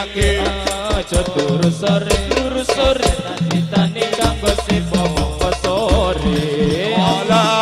ngiyake aja turu sore citane kanggo sibuk sore ala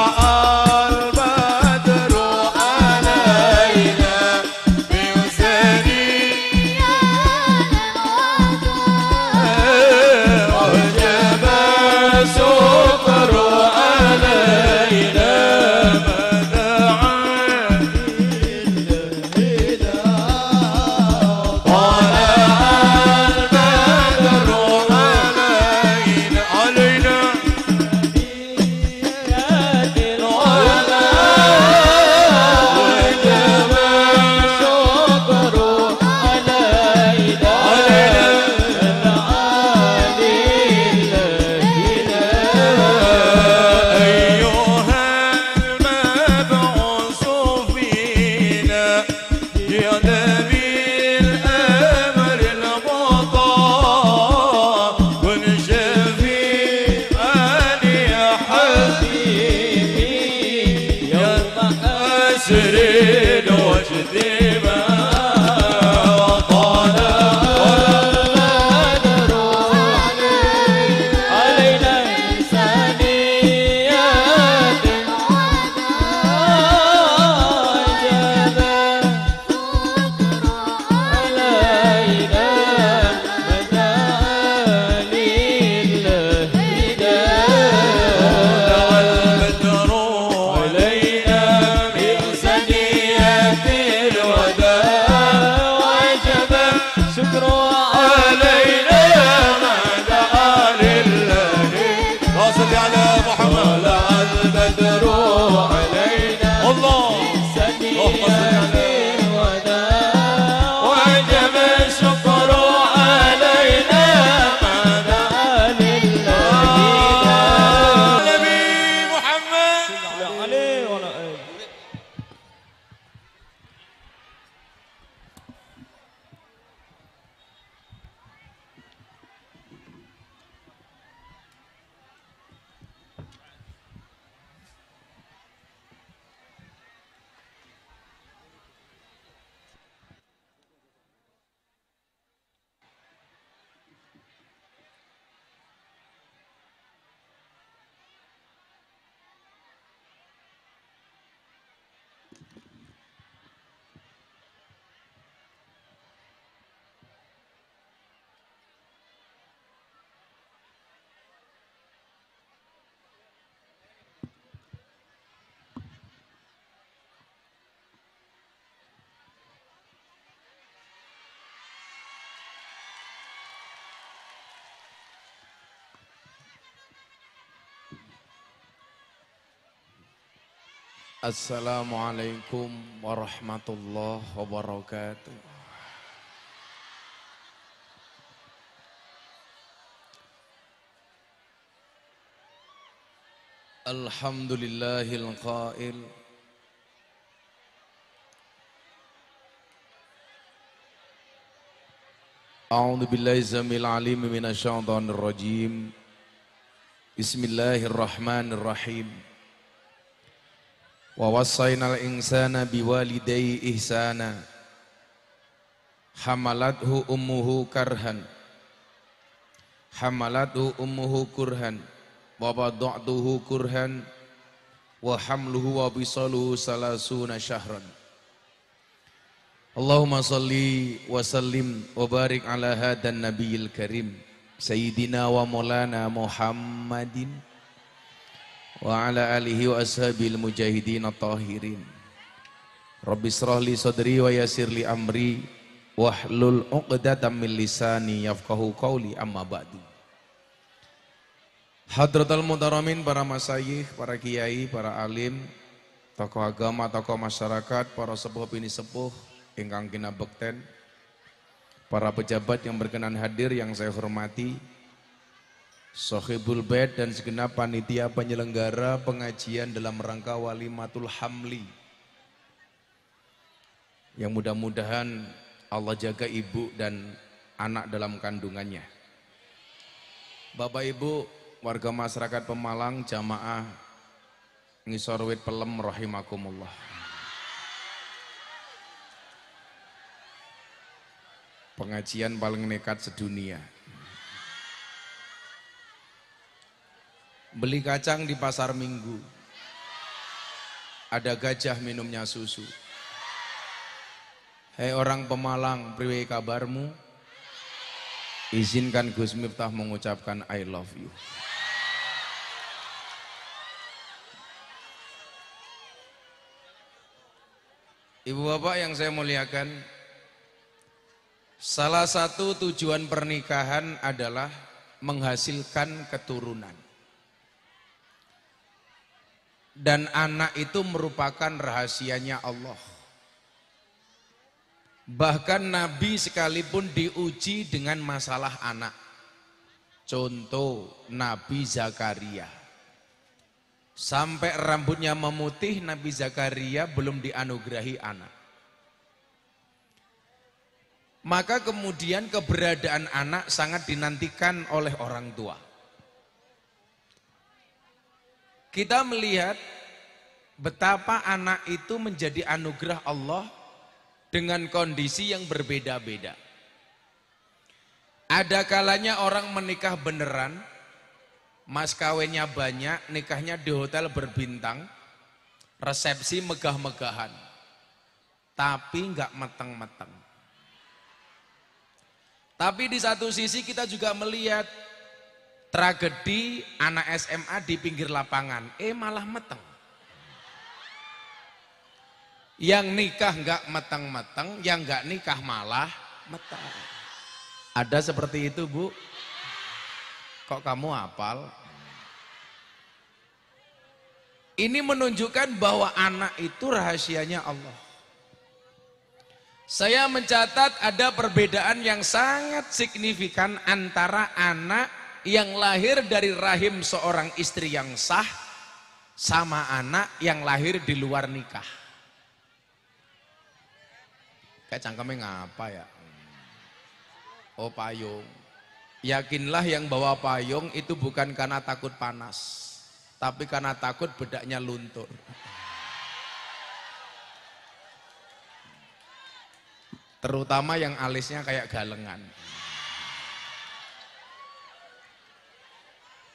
Assalamualaikum warahmatullahi wabarakatuh. Alhamdulillahil qail A'udzu billahi zamil alim minasyaitonir rajim. Bismillahirrahmanirrahim. Wa wassaynal insana biwalidayhi ihsana hamalathu ummuhu kurhan wa wada'tuhu kurhan wa hamluhu wa bisaluhu salasuna syahran. Allahumma salli wa sallim wa barik ala hadan nabiyil karim sayyidina wa maulana Muhammadin wa ala alihi wa ashabil mujahidin at-tahirin. Rabbi israh li sadri wa yassir li amri wahlul 'uqdatam min lisani yafqahu qawli, amma ba'du. Hadratul muhtaramin, para masyayikh, para kiai, para alim, tokoh agama, tokoh masyarakat, para sepuh bini sepuh ingkang kinabekten, para pejabat yang berkenan hadir yang saya hormati, Sohibul Bait dan segenap panitia penyelenggara pengajian dalam rangka Walimatul Hamli, yang mudah-mudahan Allah jaga ibu dan anak dalam kandungannya. Bapak Ibu, warga masyarakat Pemalang, jamaah Ngisor Wit Pelem rahimakumullah. Pengajian paling nekat sedunia. Beli kacang di pasar Minggu. Ada gajah minumnya susu. Hei orang Pemalang, priwe kabarmu? Izinkan Gus Miftah mengucapkan I love you. Ibu bapak yang saya muliakan, salah satu tujuan pernikahan adalah menghasilkan keturunan. Dan anak itu merupakan rahasianya Allah. Bahkan Nabi sekalipun diuji dengan masalah anak. Contoh Nabi Zakaria. Sampai rambutnya memutih, Nabi Zakaria belum dianugerahi anak. Maka kemudian keberadaan anak sangat dinantikan oleh orang tua. Kita melihat betapa anak itu menjadi anugerah Allah dengan kondisi yang berbeda-beda. Ada kalanya orang menikah beneran, mas kawinnya banyak, nikahnya di hotel berbintang, resepsi megah-megahan, tapi nggak meteng-meteng. Tapi di satu sisi kita juga melihat tragedi anak SMA di pinggir lapangan, malah meteng. Yang nikah nggak meteng-meteng, yang nggak nikah malah meteng. Ada seperti itu, Bu? Kok kamu hafal? Ini menunjukkan bahwa anak itu rahasianya Allah. Saya mencatat ada perbedaan yang sangat signifikan antara anak yang lahir dari rahim seorang istri yang sah sama anak yang lahir di luar nikah. Kayak cangkemnya ngapa ya? Oh, payung. Yakinlah yang bawa payung itu bukan karena takut panas, tapi karena takut bedaknya luntur. Terutama yang alisnya kayak galengan.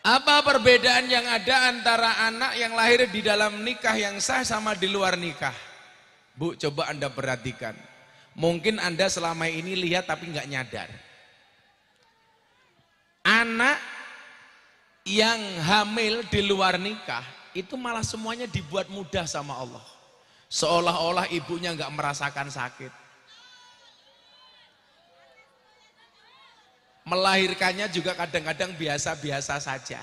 Apa perbedaan yang ada antara anak yang lahir di dalam nikah yang sah sama di luar nikah? Bu, coba Anda perhatikan. Mungkin Anda selama ini lihat tapi nggak nyadar. Anak yang hamil di luar nikah itu malah semuanya dibuat mudah sama Allah. Seolah-olah ibunya nggak merasakan sakit. Melahirkannya juga kadang-kadang biasa-biasa saja.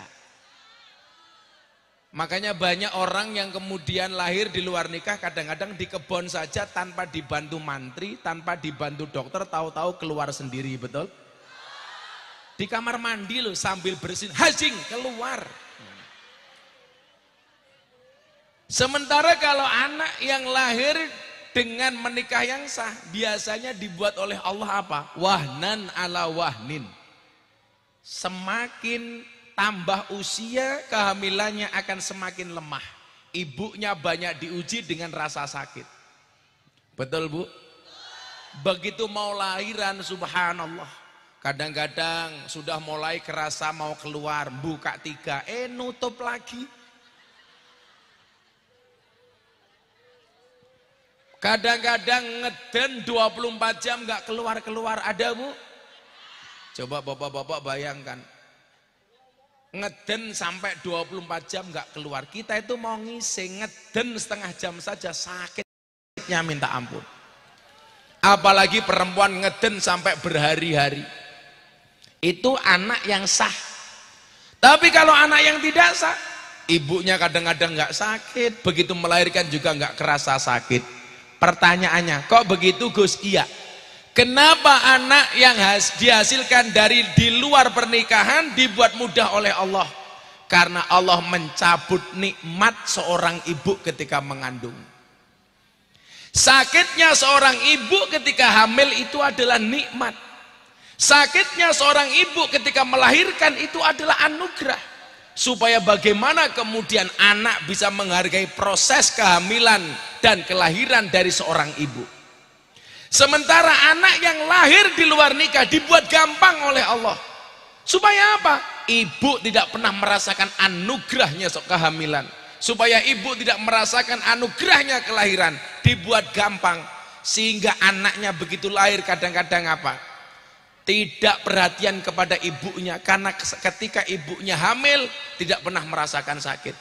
Makanya banyak orang yang kemudian lahir di luar nikah kadang-kadang di kebun saja tanpa dibantu mantri, tanpa dibantu dokter, tahu-tahu keluar sendiri, betul? Di kamar mandi loh sambil bersin, hajing keluar. Sementara kalau anak yang lahir dengan menikah yang sah biasanya dibuat oleh Allah apa? Wahnan ala wahnin. Semakin tambah usia kehamilannya akan semakin lemah. Ibunya banyak diuji dengan rasa sakit. Betul, Bu? Begitu mau lahiran, subhanallah, kadang-kadang sudah mulai kerasa mau keluar, buka 3, nutup lagi. Kadang-kadang ngeden 24 jam nggak keluar-keluar. Ada, Bu? Coba bapak-bapak bayangkan. Ngeden sampai 24 jam nggak keluar. Kita itu mau ngising, ngeden setengah jam saja sakitnya minta ampun. Apalagi perempuan ngeden sampai berhari-hari. Itu anak yang sah. Tapi kalau anak yang tidak sah, ibunya kadang-kadang nggak sakit, begitu melahirkan juga nggak kerasa sakit. Pertanyaannya, kok begitu, Gus? Iya. Kenapa anak yang dihasilkan dari di luar pernikahan dibuat mudah oleh Allah? Karena Allah mencabut nikmat seorang ibu ketika mengandung. Sakitnya seorang ibu ketika hamil itu adalah nikmat. Sakitnya seorang ibu ketika melahirkan itu adalah anugerah. Supaya bagaimana kemudian anak bisa menghargai proses kehamilan dan kelahiran dari seorang ibu. Sementara anak yang lahir di luar nikah dibuat gampang oleh Allah. Supaya apa? Ibu tidak pernah merasakan anugerahnya kehamilan. Supaya ibu tidak merasakan anugerahnya kelahiran, dibuat gampang. Sehingga anaknya begitu lahir kadang-kadang apa? Tidak perhatian kepada ibunya, karena ketika ibunya hamil tidak pernah merasakan sakit.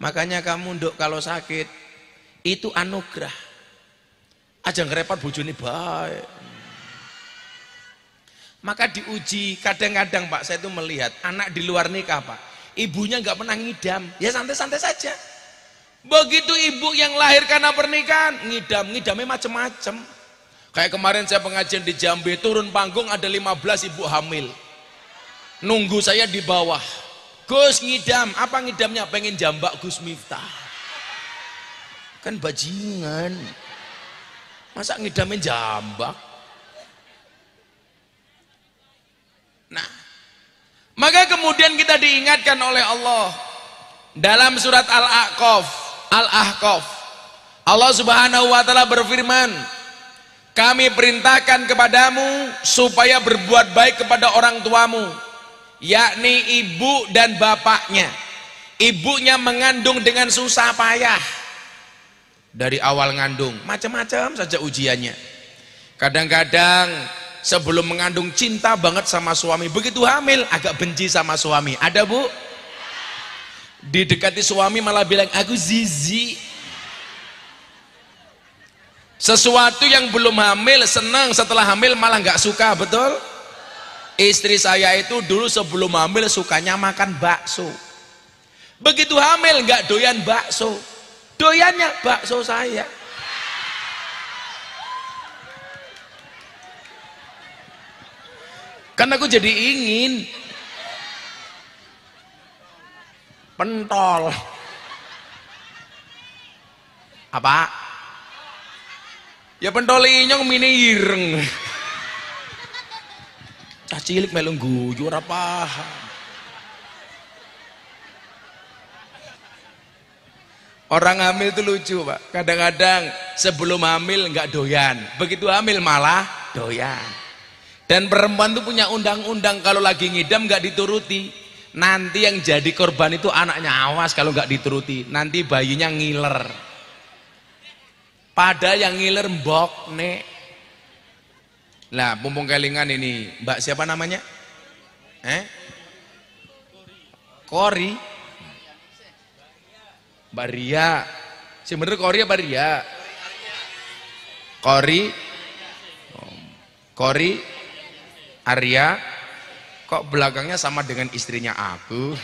Makanya kamu nduk kalau sakit itu anugerah. Aja ngerepot bojone baik. Maka diuji kadang-kadang Pak, saya itu melihat anak di luar nikah Pak, ibunya nggak pernah ngidam, ya santai-santai saja. Begitu ibu yang lahir karena pernikahan, ngidamnya macam-macam. Kayak kemarin saya pengajian di Jambi, turun panggung ada 15 ibu hamil. Nunggu saya di bawah. Gus ngidam, apa ngidamnya? Pengen jambak Gus Miftah. Kan bajingan. Masa ngidamnya jambak? Nah, maka kemudian kita diingatkan oleh Allah dalam surat Al-Ahqaf. Allah Subhanahu wa taala berfirman, kami perintahkan kepadamu supaya berbuat baik kepada orang tuamu, yakni ibu dan bapaknya. Ibunya mengandung dengan susah payah. Dari awal ngandung, macam-macam saja ujiannya. Kadang-kadang sebelum mengandung cinta banget sama suami, begitu hamil agak benci sama suami. Ada Bu? Didekati suami malah bilang aku zizi. Sesuatu yang belum hamil senang, setelah hamil malah nggak suka, betul? Istri saya itu dulu sebelum hamil sukanya makan bakso. Begitu hamil nggak doyan bakso, doyannya bakso saya. Karena aku jadi ingin pentol. Apa? Ya pentol inyong mini ireng. Cah cilik melu guyu ora paham. Orang hamil itu lucu Pak. Kadang-kadang sebelum hamil nggak doyan, begitu hamil malah doyan. Dan perempuan itu punya undang-undang, kalau lagi ngidam nggak dituruti, nanti yang jadi korban itu anaknya. Awas kalau nggak dituruti, nanti bayinya ngiler. Pada yang ngiler mbok nek. Lah mumpung kelingan ini, Mbak siapa namanya? Kori. Mbak Ria. Si bener Kori apa Ria? Kori Arya. Kok belakangnya sama dengan istrinya aku?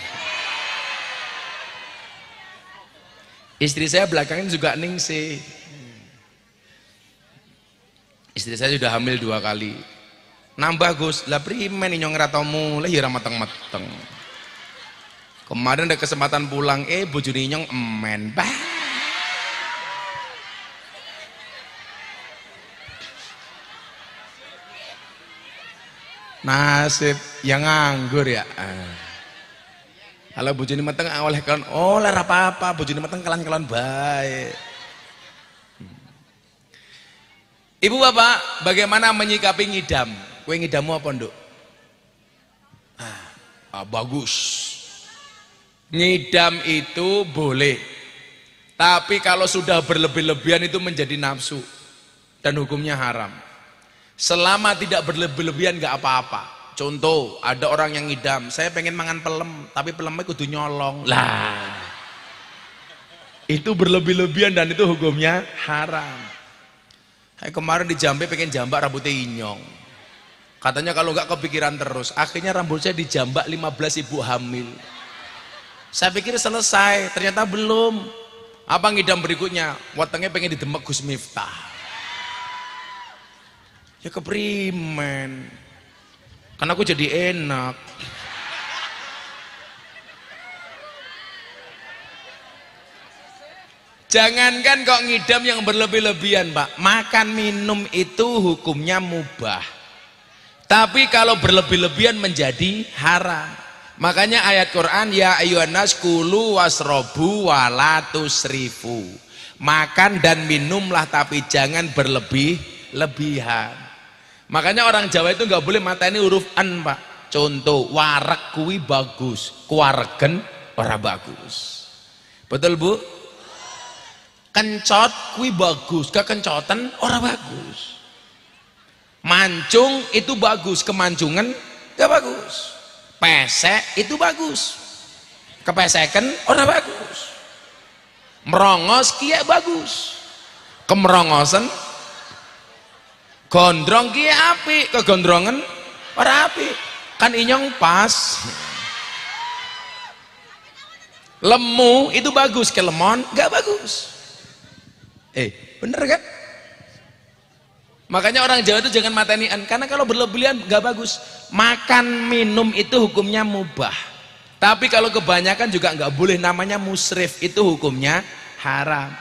Istri saya belakangnya juga Ningsih. Istri saya sudah hamil 2 kali. Nambah Gus, lah primen nyong ratau mulai ya mateng-mateng. Kemarin ada kesempatan pulang, bojone nyong emen. Bah. Nasib yang nganggur ya. Kalau bojone meteng oleh kan oleh apa-apa, bojone meteng kelan-kelan baik. Ibu bapak, bagaimana menyikapi ngidam? Kue ngidammu apa nduk? Bagus. Ngidam itu boleh, tapi kalau sudah berlebih-lebihan itu menjadi nafsu dan hukumnya haram. Selama tidak berlebih-lebihan nggak apa-apa. Contoh, ada orang yang ngidam, saya pengen mangan pelem, tapi pelemnya kudu nyolong. Lah, itu berlebih-lebihan dan itu hukumnya haram. Kemarin di Jambi pengen jambak rambutnya inyong. Katanya kalau nggak kepikiran terus, akhirnya rambut saya dijambak 15 ibu hamil. Saya pikir selesai, ternyata belum. Apa ngidam berikutnya? Wetenge pengen didemek Gus Miftah. Ya keprimen. Karena aku jadi enak. Jangankan kok ngidam yang berlebih-lebihan Pak. Makan minum itu hukumnya mubah. Tapi kalau berlebih-lebihan menjadi haram. Makanya ayat Quran, ya ayyuhannas kulu wasrobu wala tusrifu. Makan dan minumlah tapi jangan berlebih lebihan. Makanya orang Jawa itu nggak boleh mateni huruf an, Pak. Contoh, warak kuwi bagus, kuaregen ora bagus. Betul, Bu? Kencot kuwi bagus, kekencotan ora bagus. Mancung itu bagus, kemancungan gak bagus. Pesek itu bagus, kepeseken ora bagus. Merongos kia bagus, kemerongosen. Gondrong kia api, kegondrongan ora api. Kan inyong pas. Lemu itu bagus, kelemon gak bagus. Bener kan? Makanya orang Jawa itu jangan matenian, karena kalau berlebihan gak bagus. Makan minum itu hukumnya mubah, tapi kalau kebanyakan juga gak boleh, namanya musrif, itu hukumnya haram.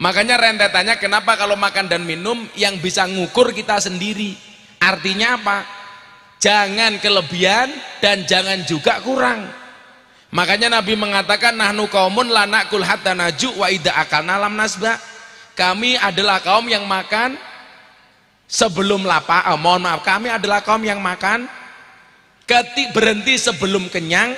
Makanya rentetannya kenapa kalau makan dan minum yang bisa ngukur kita sendiri. Artinya apa? Jangan kelebihan dan jangan juga kurang. Makanya Nabi mengatakan nahnu qaumun la naqul hatta naju wa idza akalna lam nasba. Kami adalah kaum yang makan sebelum lapar. Mohon maaf, kami adalah kaum yang makan berhenti sebelum kenyang.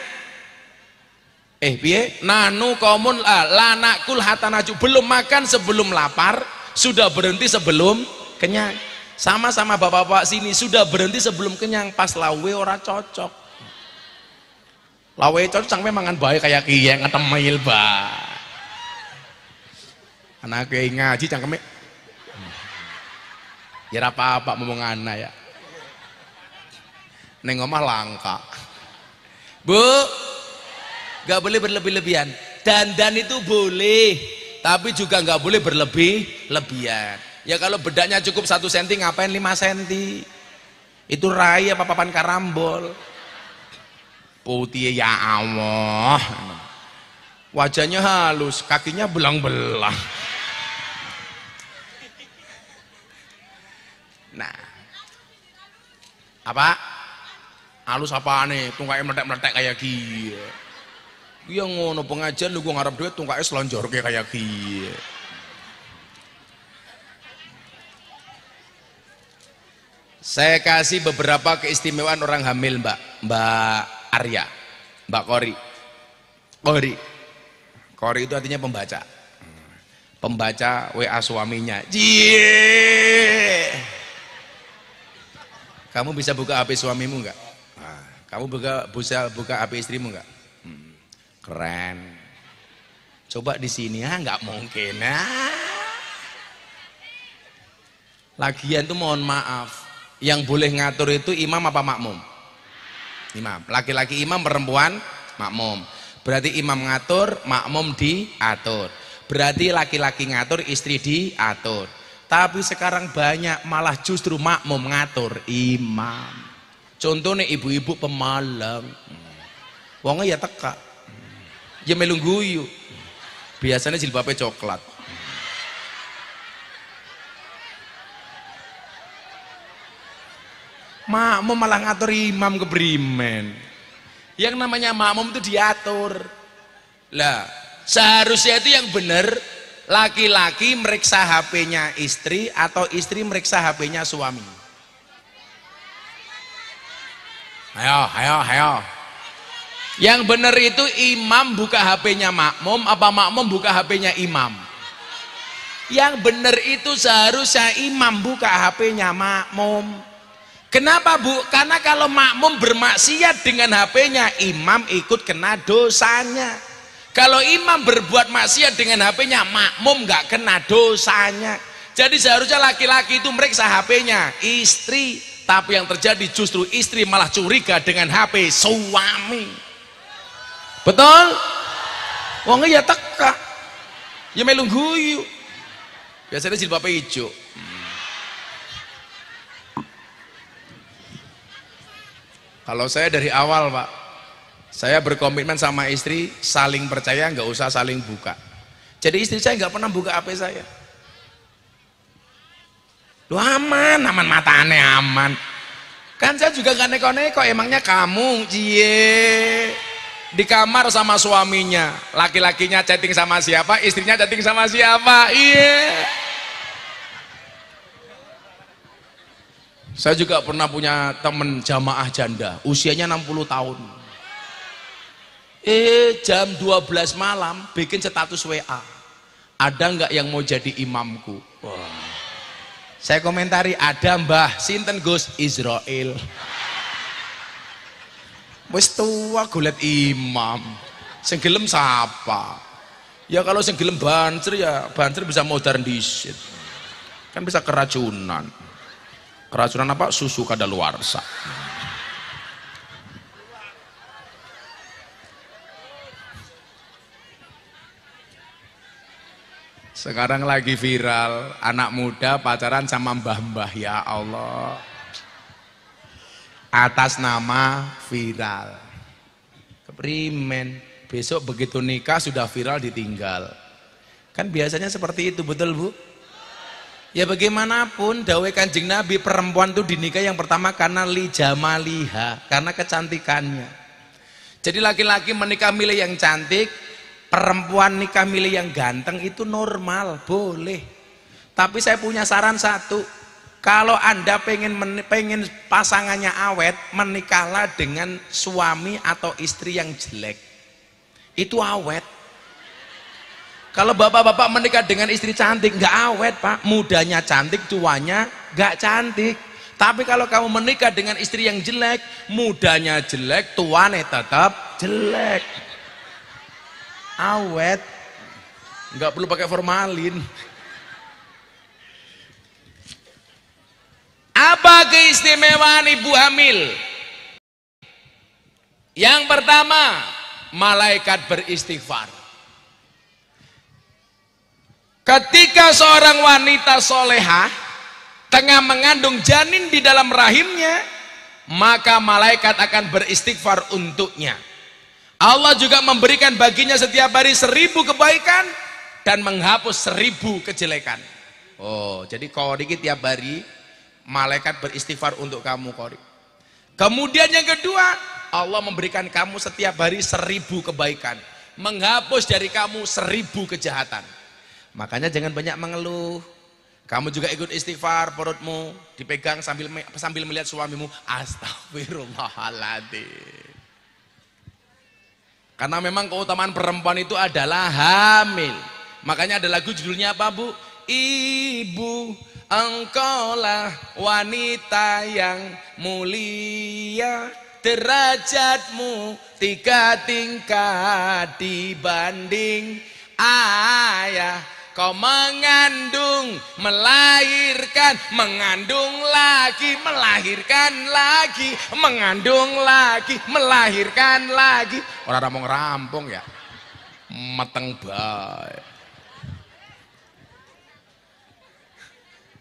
Piye? Nahnu qaumun la naqul hatta naju, belum makan sebelum lapar, sudah berhenti sebelum kenyang. Sama-sama bapak-bapak sini sudah berhenti sebelum kenyang, pas lawe ora cocok. Lawe cocok sampe mangan bae kayak kiye ngetemil ba. Anak ngaji cangkeme. Ya apa-apa ngomong anak ya. Neng omah langka. Bu, gak boleh berlebih-lebihan. Dandan itu boleh, tapi juga gak boleh berlebih-lebihan. Ya kalau bedaknya cukup 1 cm, ngapain 5 cm? Itu rai apa papan karambol. Putih ya Allah. Wajahnya halus, kakinya belang-belang. Nah, apa? Halus apa nih? Tungkaknya meletek-meletek kayak gini. Iya ngono pengajian lu gua ngarep duit tungkaknya selonjor kayak gini. Saya kasih beberapa keistimewaan orang hamil, Mbak Arya, Mbak Kori itu artinya pembaca. Pembaca WA suaminya. Kamu bisa buka HP suamimu enggak? Kamu bisa buka HP istrimu enggak? Keren. Coba di sini enggak mungkin. Lagian tuh mohon maaf, yang boleh ngatur itu imam apa makmum? Imam. Laki-laki imam, perempuan makmum. Berarti imam ngatur, makmum diatur. Berarti laki-laki ngatur, istri diatur. Tapi sekarang banyak malah justru makmum ngatur imam. Contohnya ibu-ibu pemalang. Wongnya ya teka. Ya melu guyu. Biasanya jilbabnya coklat. Makmum malah ngatur imam kebrimen. Yang namanya makmum itu diatur. Lah, seharusnya itu yang benar laki-laki meriksa HP-nya istri atau istri meriksa HP-nya suami. Ayo. Yang benar itu imam buka HP-nya makmum apa makmum buka HP-nya imam? Yang benar itu seharusnya imam buka HP-nya makmum. Kenapa, Bu? Karena kalau makmum bermaksiat dengan HP-nya, imam ikut kena dosanya. Kalau imam berbuat maksiat dengan HP-nya, makmum nggak kena dosanya. Jadi seharusnya laki-laki itu meriksa HP-nya istri, tapi yang terjadi justru istri malah curiga dengan HP suami. Betul? Wongnya ya teka, ya melu guyu. Biasanya jilbabnya hijau. Kalau saya dari awal, Pak, saya berkomitmen sama istri saling percaya, nggak usah saling buka. Jadi istri saya nggak pernah buka HP saya. Lu aman matane aman. Kan saya juga nggak neko-neko, emangnya kamu di kamar sama suaminya, laki-lakinya chatting sama siapa, istrinya chatting sama siapa? Iya. Saya juga pernah punya teman jamaah janda, usianya 60 tahun. Jam 12 malam bikin status WA. Ada nggak yang mau jadi imamku? Wah. Saya komentari, ada mbah, sinten Gus? Israel. Wis tua golet imam. Sing gelem sapa? Ya kalau sing gelem bancer ya bancer bisa modern dikit. Kan bisa keracunan. Keracunan apa? Susu kadaluarsa. Sekarang lagi viral, anak muda pacaran sama mbah-mbah, ya Allah. Atas nama viral. Keprimen, besok begitu nikah sudah viral ditinggal. Kan biasanya seperti itu, betul Bu? Ya bagaimanapun dawe Kanjeng Nabi, perempuan itu dinikah yang pertama karena li jamaliha, karena kecantikannya. Jadi laki-laki menikah milih yang cantik, perempuan nikah milih yang ganteng itu normal, boleh. Tapi saya punya saran satu, kalau Anda pengen pasangannya awet, menikahlah dengan suami atau istri yang jelek. Itu awet. Kalau bapak-bapak menikah dengan istri cantik, nggak awet Pak. Mudanya cantik, tuanya nggak cantik. Tapi kalau kamu menikah dengan istri yang jelek, mudanya jelek, tuanya tetap jelek. Awet, nggak perlu pakai formalin. Apa keistimewaan ibu hamil? Yang pertama, malaikat beristighfar. Ketika seorang wanita solehah tengah mengandung janin di dalam rahimnya, maka malaikat akan beristighfar untuknya. Allah juga memberikan baginya setiap hari 1000 kebaikan dan menghapus 1000 kejelekan. Oh, jadi Qori tiap hari malaikat beristighfar untuk kamu, Qori. Kemudian yang kedua, Allah memberikan kamu setiap hari 1000 kebaikan, menghapus dari kamu 1000 kejahatan. Makanya jangan banyak mengeluh. Kamu juga ikut istighfar, perutmu dipegang sambil melihat suamimu. Astagfirullahaladzim. Karena memang keutamaan perempuan itu adalah hamil. Makanya ada lagu judulnya apa Bu? Ibu, engkaulah wanita yang mulia, derajatmu 3 tingkat dibanding ayah. Kau mengandung, melahirkan, mengandung lagi, melahirkan lagi, mengandung lagi, melahirkan lagi. Orang mau ngerampung ya, mateng baik.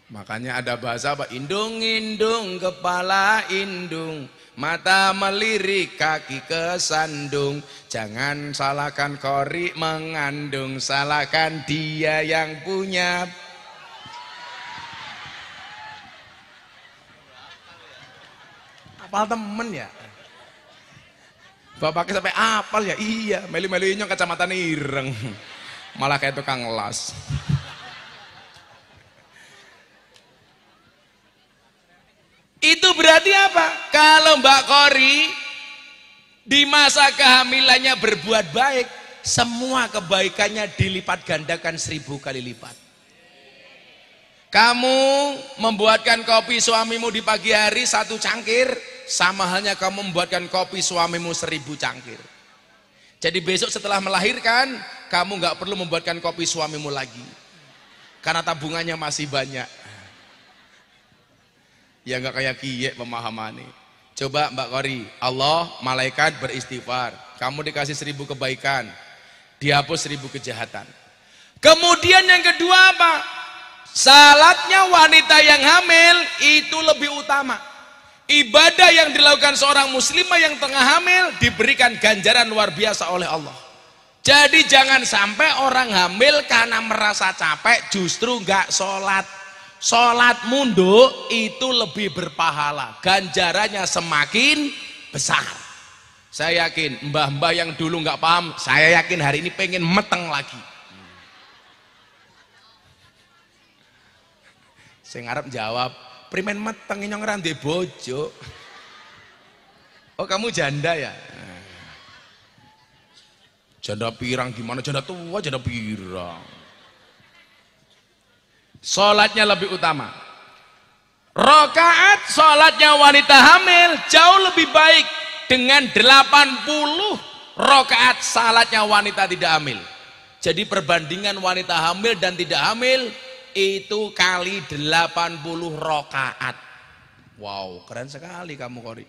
Makanya ada bahasa apa? Indung-indung, kepala indung, mata melirik, kaki kesandung. Jangan salahkan Qori mengandung, salahkan dia yang punya. Apal temen ya? Bapaknya sampai apal ya? Iya, melu-melunya kacamata ireng, malah kayak tukang las. Itu berarti apa? Kalau Mbak Qori di masa kehamilannya berbuat baik, semua kebaikannya dilipat gandakan 1000 kali lipat. Kamu membuatkan kopi suamimu di pagi hari 1 cangkir, sama halnya kamu membuatkan kopi suamimu 1000 cangkir. Jadi besok setelah melahirkan, kamu nggak perlu membuatkan kopi suamimu lagi, karena tabungannya masih banyak. Ya nggak kayak kiye pemahamannya. Coba Mbak Qori, Allah malaikat beristighfar, kamu dikasih 1000 kebaikan, dihapus 1000 kejahatan. Kemudian yang kedua apa? Salatnya wanita yang hamil itu lebih utama. Ibadah yang dilakukan seorang muslimah yang tengah hamil diberikan ganjaran luar biasa oleh Allah. Jadi jangan sampai orang hamil karena merasa capek justru nggak sholat. Sholat munduk itu lebih berpahala, ganjarannya semakin besar. Saya yakin mbah-mbah yang dulu nggak paham, saya yakin hari ini pengen meteng lagi. Saya ngarep jawab, primen meteng nyong ra ndek bojo. Oh, kamu janda ya? Janda pirang gimana? Janda tua, janda pirang. Sholatnya lebih utama. Rakaat sholatnya wanita hamil jauh lebih baik dengan 80 rakaat sholatnya wanita tidak hamil. Jadi perbandingan wanita hamil dan tidak hamil itu kali 80 rakaat. Wow, keren sekali kamu, Kori.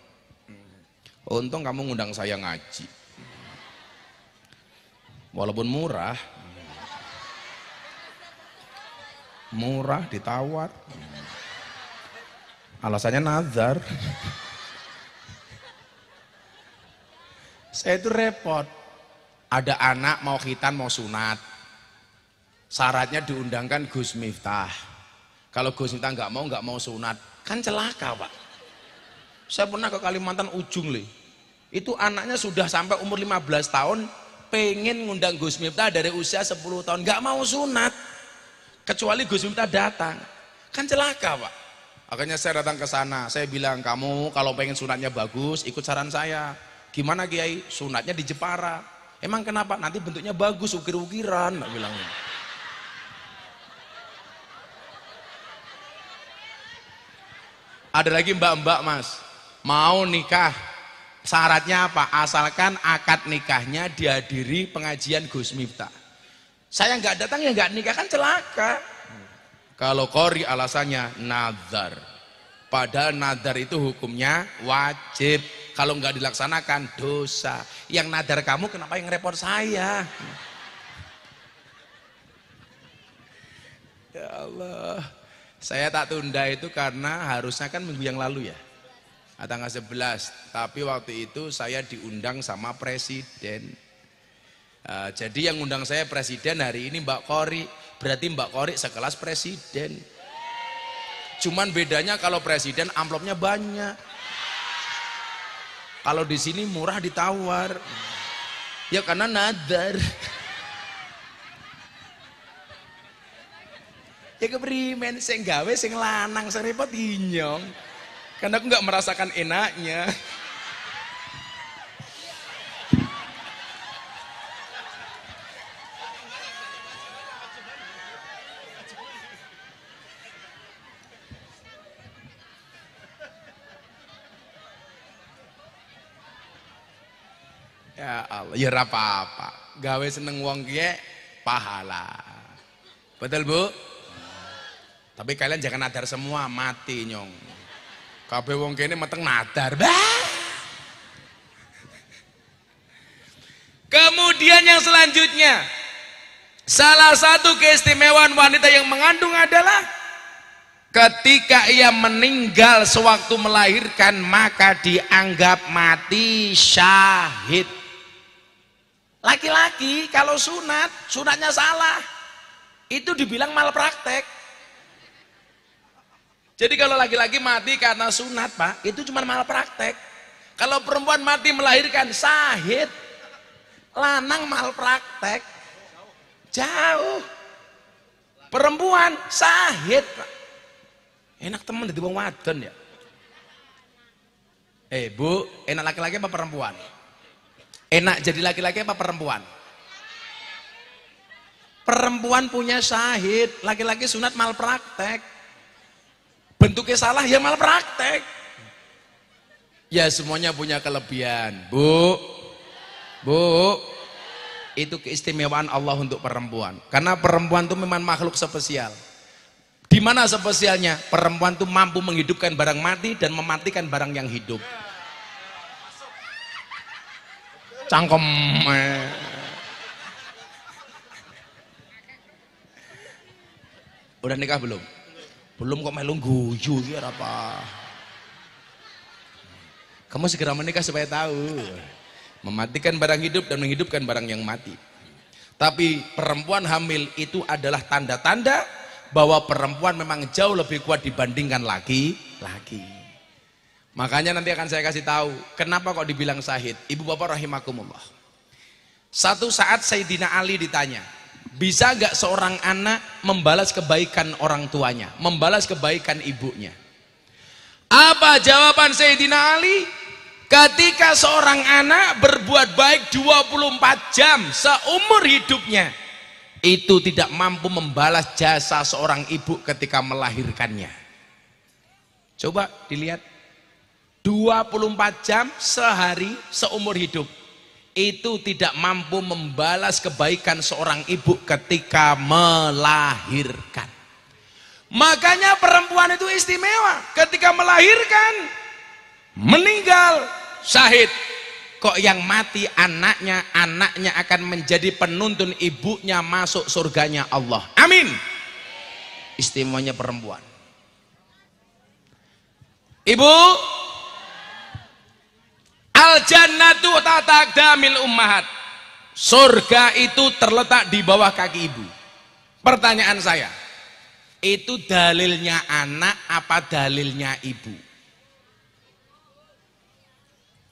Untung kamu ngundang saya ngaji. Walaupun murah ditawar, alasannya nazar. Saya itu repot, ada anak mau khitan mau sunat, syaratnya diundangkan Gus Miftah. Kalau Gus Miftah nggak mau sunat, kan celaka Pak. Saya pernah ke Kalimantan ujung itu anaknya sudah sampai umur 15 tahun pengen ngundang Gus Miftah dari usia 10 tahun, nggak mau sunat kecuali Gus Miftah datang, kan celaka Pak. Akhirnya saya datang ke sana, saya bilang, kamu kalau pengen sunatnya bagus ikut saran saya. Gimana Kiai? Sunatnya di Jepara. Emang kenapa? Nanti bentuknya bagus, ukir-ukiran, tak bilang. Ada lagi mbak-mbak Mas mau nikah, syaratnya apa? Asalkan akad nikahnya dihadiri pengajian Gus Miftah. Saya nggak datang ya nggak nikah, kan celaka. Kalau Qori alasannya nazar, padahal nazar itu hukumnya wajib. Kalau nggak dilaksanakan dosa. Yang nazar kamu kenapa yang repot saya? Ya Allah, saya tak tunda itu karena harusnya kan minggu yang lalu ya, tanggal 11, tapi waktu itu saya diundang sama presiden. Jadi yang undang saya presiden hari ini Mbak Qori, berarti Mbak Qori sekelas presiden. Cuman bedanya kalau presiden amplopnya banyak, kalau di sini murah ditawar, ya karena nadar. Ya keprimen, sing gawe sing lanang sing repot inyong, karena aku nggak merasakan enaknya. Ya Allah, ya apa-apa, gawe seneng wong kiye pahala. Betul Bu? Tapi kalian jangan nadar semua, mati nyong. Kabeh wong kene meteng nadar. Kemudian yang selanjutnya, salah satu keistimewaan wanita yang mengandung adalah ketika ia meninggal sewaktu melahirkan maka dianggap mati syahid. Laki-laki kalau sunatnya salah, itu dibilang malpraktek. Jadi kalau laki-laki mati karena sunat Pak, itu cuma malpraktek. Kalau perempuan mati melahirkan syahid, lanang malpraktek. Jauh. Perempuan syahid Pak. Enak temen jadi wong wadon ya. Bu, enak laki-laki apa perempuan? Enak jadi laki-laki apa perempuan? Perempuan punya syahid, laki-laki sunat malpraktek. Bentuknya salah ya malpraktek. Ya semuanya punya kelebihan. Bu, itu keistimewaan Allah untuk perempuan. Karena perempuan itu memang makhluk spesial. Di mana spesialnya? Perempuan itu mampu menghidupkan barang mati dan mematikan barang yang hidup. Cangkem. Udah nikah belum? Belum kok melu guyu iki apa? Kamu segera menikah supaya tahu. Mematikan barang hidup dan menghidupkan barang yang mati. Tapi perempuan hamil itu adalah tanda-tanda bahwa perempuan memang jauh lebih kuat dibandingkan laki-laki. Makanya nanti akan saya kasih tahu kenapa kok dibilang syahid. Ibu bapak rahimakumullah. Satu saat Sayyidina Ali ditanya, bisa nggak seorang anak membalas kebaikan orang tuanya, membalas kebaikan ibunya? Apa jawaban Sayyidina Ali? Ketika seorang anak berbuat baik 24 jam seumur hidupnya, itu tidak mampu membalas jasa seorang ibu ketika melahirkannya. Coba dilihat, 24 jam sehari seumur hidup, itu tidak mampu membalas kebaikan seorang ibu ketika melahirkan. Makanya perempuan itu istimewa. Ketika melahirkan, meninggal, syahid. Kok yang mati anaknya, anaknya akan menjadi penuntun ibunya masuk surganya Allah. Amin. Istimewanya perempuan. Ibu, al-jannatu tahta aqdamil ummahat. Surga itu terletak di bawah kaki ibu. Pertanyaan saya, itu dalilnya anak apa dalilnya ibu?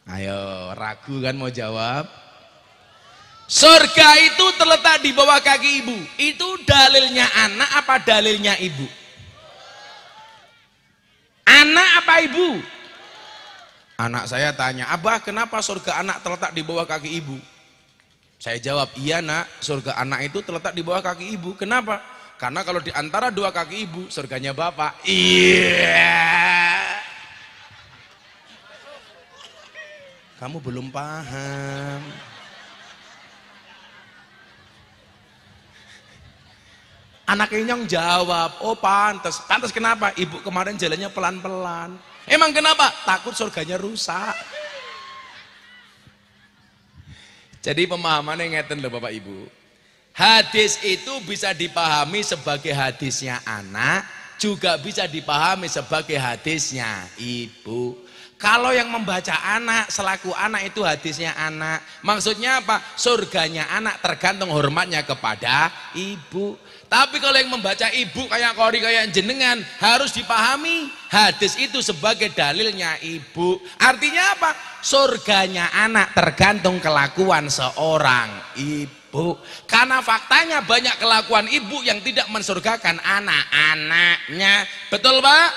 Ayo, ragu kan mau jawab? Surga itu terletak di bawah kaki ibu. Itu dalilnya anak apa dalilnya ibu? Anak apa ibu? Anak saya tanya, Abah, kenapa surga anak terletak di bawah kaki ibu? Saya jawab, iya nak, surga anak itu terletak di bawah kaki ibu. Kenapa? Karena kalau di antara dua kaki ibu, surganya bapak. Iya. Kamu belum paham. Anaknya nyong jawab, oh pantes. Pantes kenapa? Ibu kemarin jalannya pelan-pelan. Emang kenapa? Takut surganya rusak. Jadi pemahamannya ngeten loh Bapak Ibu. Hadis itu bisa dipahami sebagai hadisnya anak, juga bisa dipahami sebagai hadisnya ibu. Kalau yang membaca anak selaku anak itu hadisnya anak, maksudnya apa? Surganya anak tergantung hormatnya kepada ibu. Tapi kalau yang membaca ibu kayak kori kayak jenengan, harus dipahami hadis itu sebagai dalilnya ibu. Artinya apa? Surganya anak tergantung kelakuan seorang ibu. Karena faktanya banyak kelakuan ibu yang tidak mensurgakan anak-anaknya. Betul Pak?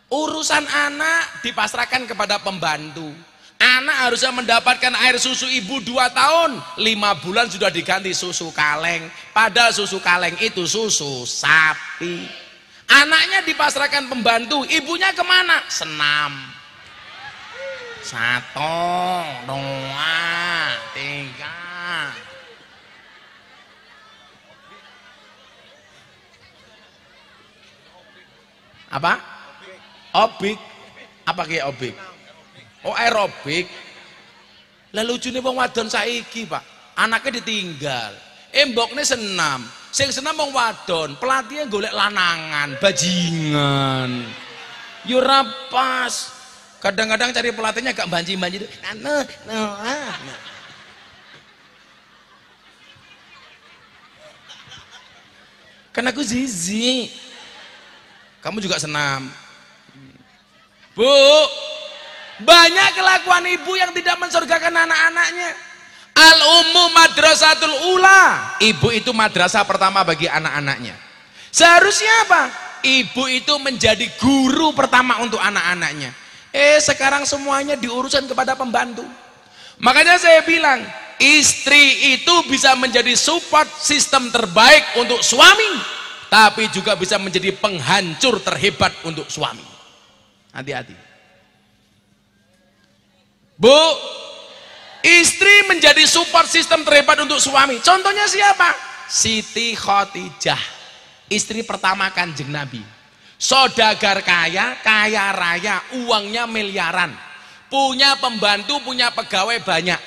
Urusan anak dipasrahkan kepada pembantu. Anak harusnya mendapatkan air susu ibu 2 tahun, 5 bulan sudah diganti susu kaleng. Padahal susu kaleng itu susu sapi. Anaknya dipasrahkan pembantu, ibunya kemana? Senam. 1, 2, 3. Apa? Obik. Apa kayak obik? Oh aerobik. Lalu lucunya wong wadon saiki Pak, anaknya ditinggal, emboknya senam, sing senam wong wadon, pelatihnya golek lanangan, bajingan. Yo rapas. Kadang-kadang cari pelatihnya gak banci-banci. Kan aku zizi. Kamu juga senam. Bu, banyak kelakuan ibu yang tidak mensurgakan anak-anaknya. Al-ummu madrasatul ula. Ibu itu madrasah pertama bagi anak-anaknya. Seharusnya apa? Ibu itu menjadi guru pertama untuk anak-anaknya. Sekarang semuanya diuruskan kepada pembantu. Makanya saya bilang, istri itu bisa menjadi support sistem terbaik untuk suami, tapi juga bisa menjadi penghancur terhebat untuk suami. Hati-hati. Bu, istri menjadi support sistem terhebat untuk suami. Contohnya siapa? Siti Khadijah, istri pertama Kanjeng Nabi. Saudagar kaya, kaya raya, uangnya miliaran, punya pembantu, punya pegawai banyak.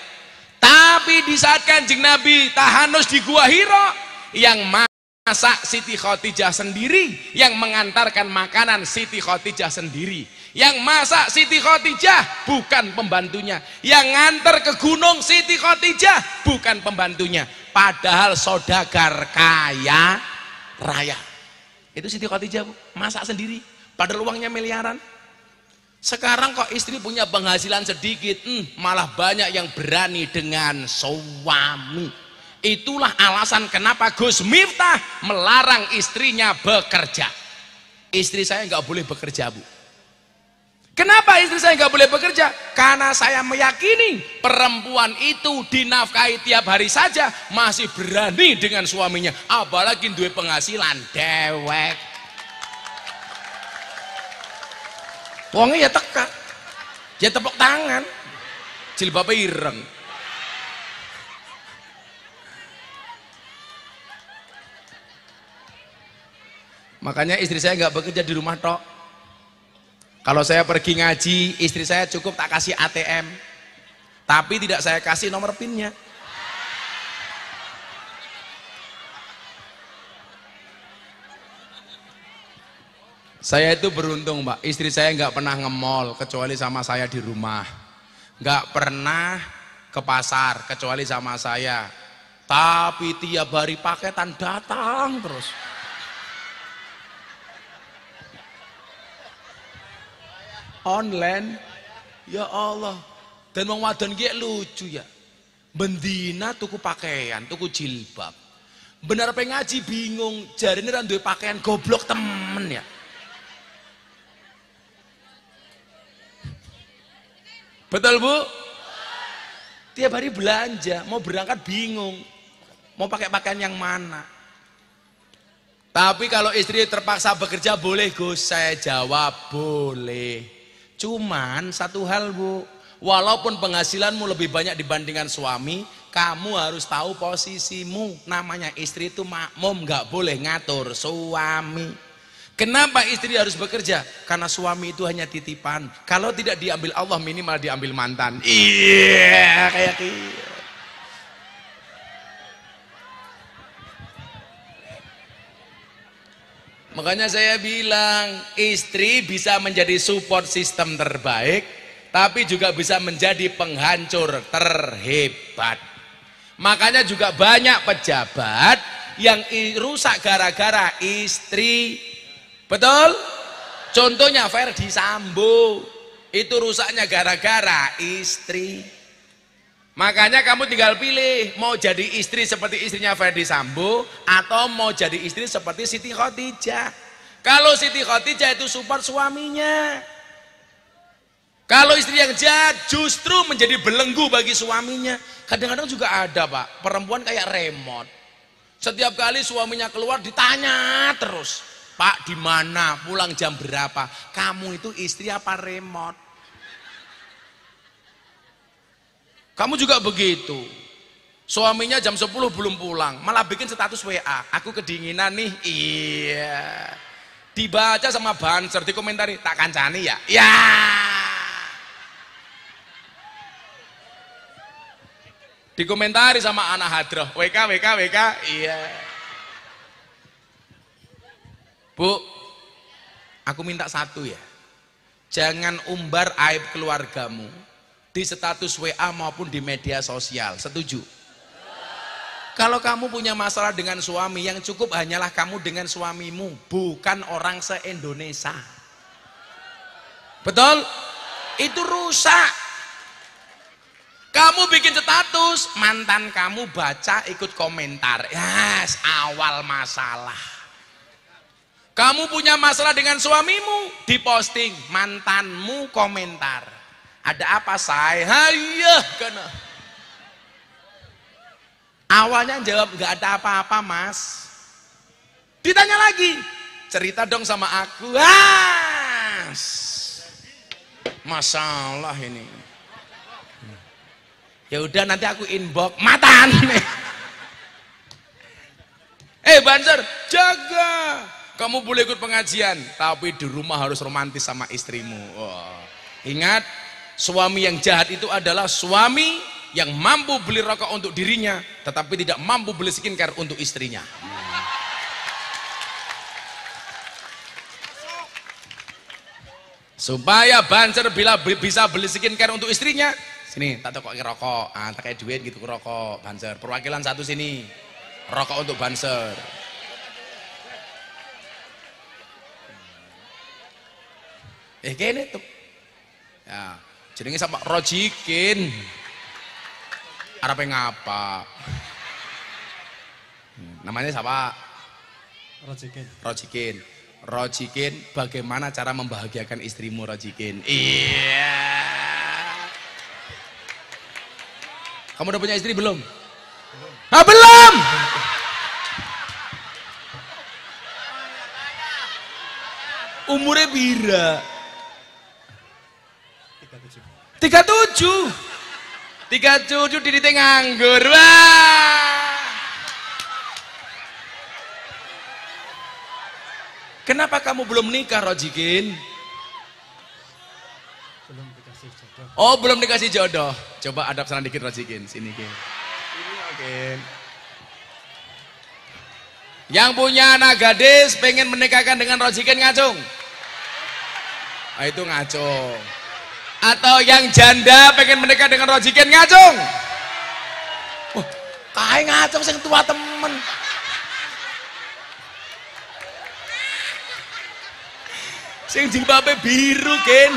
Tapi di saat Kanjeng Nabi tahanus di Gua Hira, yang masak Siti Khadijah sendiri, yang mengantarkan makanan Siti Khadijah sendiri, yang masak Siti Khadijah bukan pembantunya, yang ngantar ke gunung Siti Khadijah bukan pembantunya, padahal saudagar kaya raya. Itu Siti Khadijah Bu, masak sendiri, padahal uangnya miliaran. Sekarang kok istri punya penghasilan sedikit, malah banyak yang berani dengan suami. Itulah alasan kenapa Gus Miftah melarang istrinya bekerja. Istri saya nggak boleh bekerja Bu. Kenapa istri saya nggak boleh bekerja? Karena saya meyakini perempuan itu dinafkahi tiap hari saja masih berani dengan suaminya, apalagi duwe penghasilan dewek. Wongnya ya teka, dia tepuk tangan, jilbabnya ireng. Makanya istri saya nggak bekerja di rumah tok. Kalau saya pergi ngaji, istri saya cukup tak kasih ATM, tapi tidak saya kasih nomor PIN-nya. Saya itu beruntung, Pak. Istri saya nggak pernah nge-mall kecuali sama saya di rumah, nggak pernah ke pasar kecuali sama saya. Tapi tiap hari paketan datang terus. Online, ya Allah. Dan wong wadon ki lucu ya, bendina tuku pakaian, tuku jilbab, bener pengen ngaji bingung, jarine ra duwe pakaian, goblok temen ya. Betul Bu? Tiap hari belanja, mau berangkat bingung, mau pakai pakaian yang mana. Tapi kalau istri terpaksa bekerja boleh Gus, saya jawab boleh. Cuman satu hal Bu, walaupun penghasilanmu lebih banyak dibandingkan suami, kamu harus tahu posisimu. Namanya istri itu makmum, nggak boleh ngatur suami. Kenapa istri harus bekerja? Karena suami itu hanya titipan. Kalau tidak diambil Allah, minimal diambil mantan. Iya, kayak gitu. Makanya saya bilang, istri bisa menjadi support system terbaik, tapi juga bisa menjadi penghancur terhebat. Makanya juga banyak pejabat yang rusak gara-gara istri. Betul? Contohnya Ferdi Sambo, itu rusaknya gara-gara istri. Makanya kamu tinggal pilih, mau jadi istri seperti istrinya Ferdi Sambo atau mau jadi istri seperti Siti Khadijah. Kalau Siti Khadijah itu support suaminya. Kalau istri yang jahat justru menjadi belenggu bagi suaminya. Kadang-kadang juga ada Pak, perempuan kayak remote. Setiap kali suaminya keluar ditanya terus, Pak di mana, pulang jam berapa? Kamu itu istri apa remote? Kamu juga begitu. Suaminya jam 10 belum pulang, malah bikin status WA. Aku kedinginan nih. Iya. Dibaca sama banser, dikomentari, tak kancani ya? Ya. Dikomentari sama anak hadroh, WK. Iya. Bu, aku minta satu ya. Jangan umbar aib keluargamu di status WA maupun di media sosial. Setuju? Kalau kamu punya masalah dengan suami, yang cukup hanyalah kamu dengan suamimu, bukan orang se-Indonesia. Betul? Itu rusak. Kamu bikin status, mantan kamu baca ikut komentar. Yes, awal masalah. Kamu punya masalah dengan suamimu, diposting, mantanmu komentar. Ada apa say? Hayah kena. Awalnya jawab nggak ada apa-apa mas. Ditanya lagi, cerita dong sama aku. Masalah ini. Ya udah nanti aku inbox matan. Banser, jaga. Kamu boleh ikut pengajian, tapi di rumah harus romantis sama istrimu. Ingat, suami yang jahat itu adalah suami yang mampu beli rokok untuk dirinya, tetapi tidak mampu beli skincare untuk istrinya. Supaya Banser bila bisa beli skincare untuk istrinya, sini tak tokoki rokok, tak kayak duit gitu rokok Banser. Perwakilan satu sini, rokok untuk Banser. Kene tuh. Ya, jenenge sama Rojikin. Arepe ngapa? Namanya siapa? Rojikin. Rojikin. Rojikin, bagaimana cara membahagiakan istrimu Rojikin? Iya. Kamu udah punya istri belum? Ah, belum. Umurnya pira? 37. 37 diri nganggur. Wah. Kenapa kamu belum nikah, Rojikin? Belum dikasih jodoh. Oh, belum dikasih jodoh. Coba adap sana dikit, Rojikin. Sini, Kin. Ini, oke. Yang punya anak gadis pengen menikahkan dengan Rojikin ngacung. Ah, itu ngacung. Atau yang janda pengen menikah dengan Rojikin ngacung. Wah, kae ngacung sing tua temen. Sing jilbabe biru, Kin.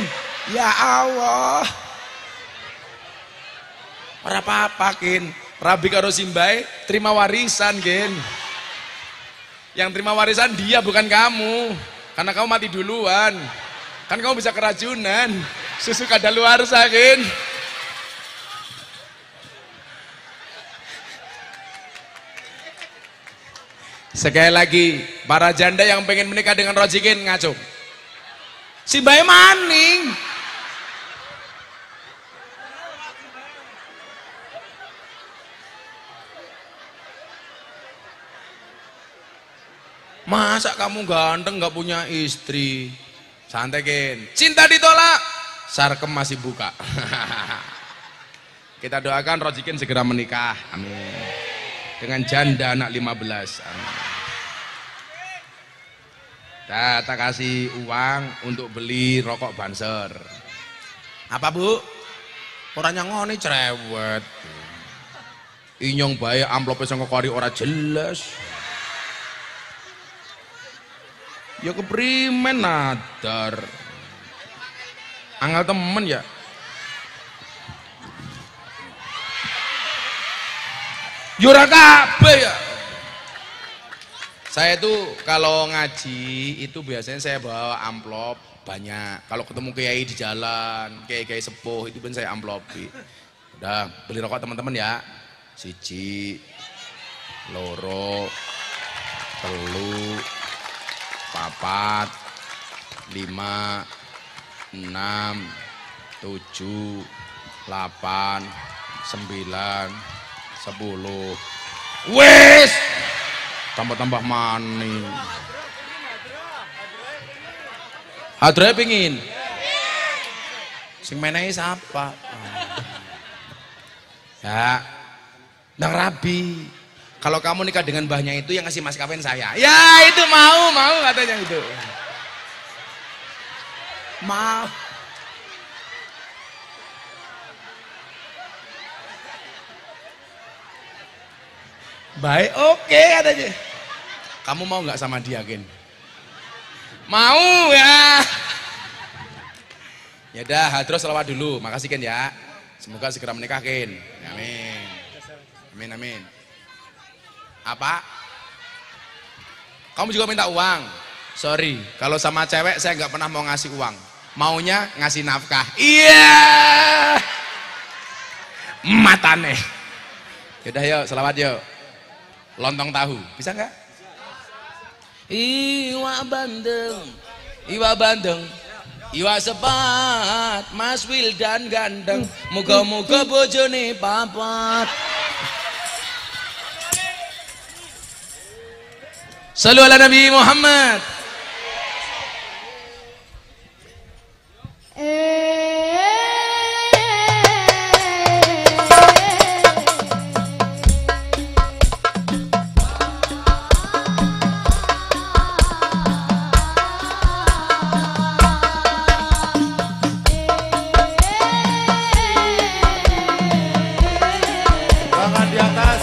Ya Allah. Ora apa-apa, Kin. Rabi karo simbae terima warisan, Kin. Yang terima warisan dia bukan kamu. Karena kamu mati duluan. Kan kamu bisa keracunan. Susu kadaluarsa, Kin. Sekali lagi, para janda yang pengen menikah dengan Rojikin ngacung. Si Bae maning. Masa kamu ganteng gak punya istri? Santai, Kin. Cinta ditolak, sarkem masih buka. Kita doakan Rojikin segera menikah. Amin. Dengan janda anak 15. Amin. Nah, tak kasih uang untuk beli rokok Banser. Apa, Bu? Orangnya ngoni cerewet. Inyong bae amplopnya sangka kari ora jelas. Ya keprimen nadar. Angel temen ya. Yura kabeh ya. Saya tuh kalau ngaji itu biasanya saya bawa amplop banyak. Kalau ketemu kiai di jalan, kiai-kiai sepuh itu pun saya amplopi. Udah beli rokok teman-teman ya. 1, 2, 3, 4, 5, 6, 7, 8, 9, 10. Wes! Tambah-tambah maning. Hadroe pingin. Sing menehi sapa? Ya. Nang Rabi. Kalau kamu nikah dengan mbahnya itu yang ngasih mas kawin saya. Ya, itu mau katanya itu. Mau. Baik, oke katanya. Kamu mau nggak sama dia, Kin? Mau ya. Ya udah, terus selawat dulu. Makasih, Kin ya. Semoga segera menikah, Kin. Amin. Amin, amin. Apa? Kamu juga minta uang? Sorry, kalau sama cewek saya nggak pernah mau ngasih uang. Maunya ngasih nafkah. Iya. Matane. Yaudah yuk, selawat yuk. Lontong tahu, bisa nggak? Iwa bandeng, iwa sepat, Mas Wildan gandeng, muga-muga bojone papat. Sallu ala Nabi Muhammad. Tangan di atas.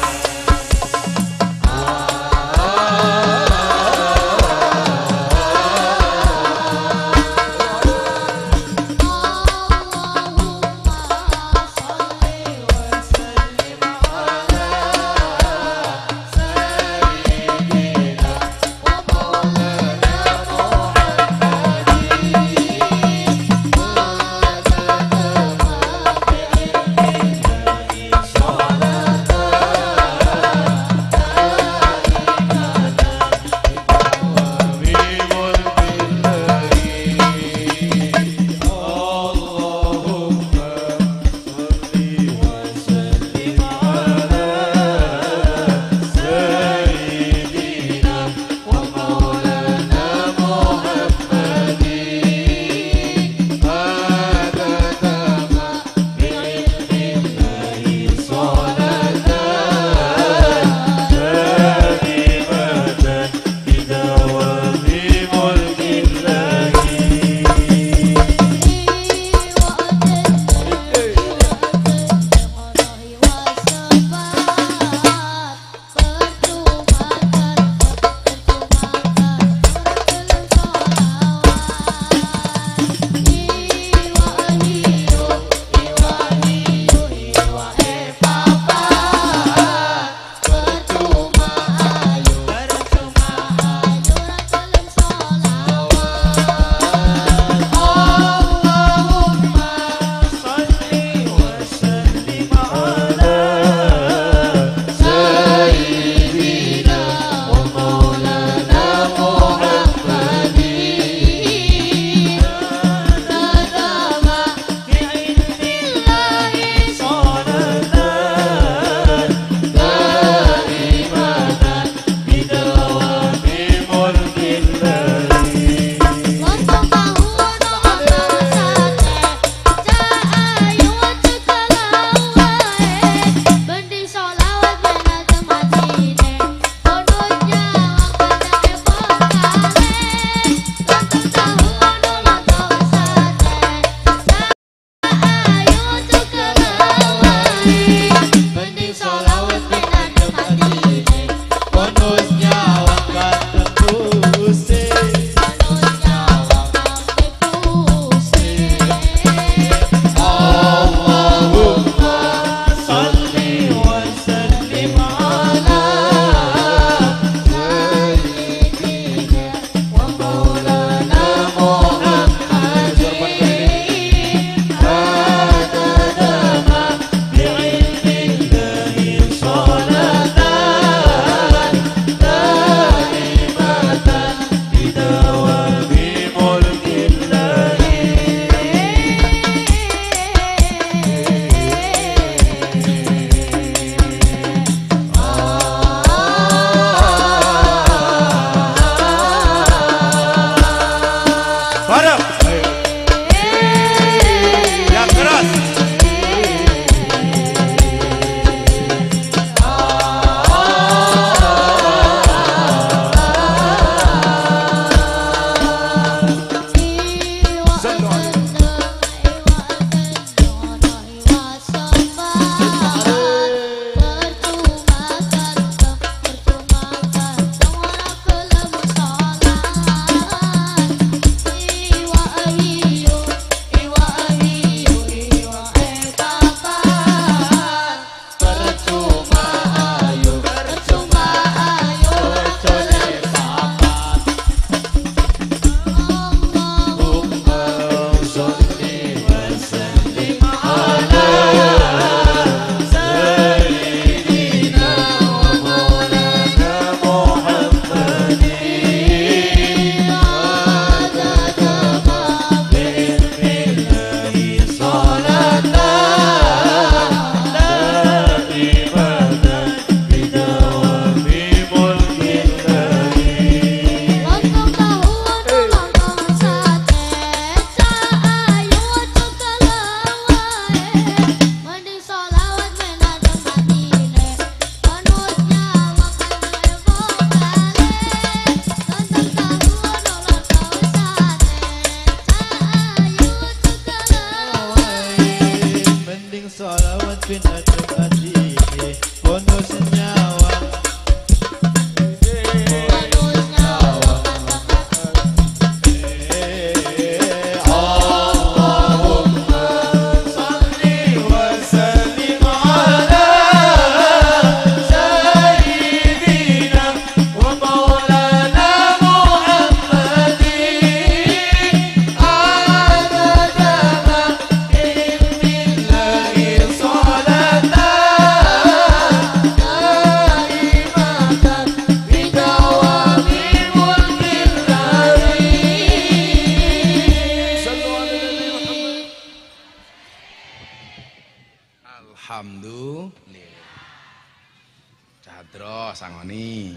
Sangoni.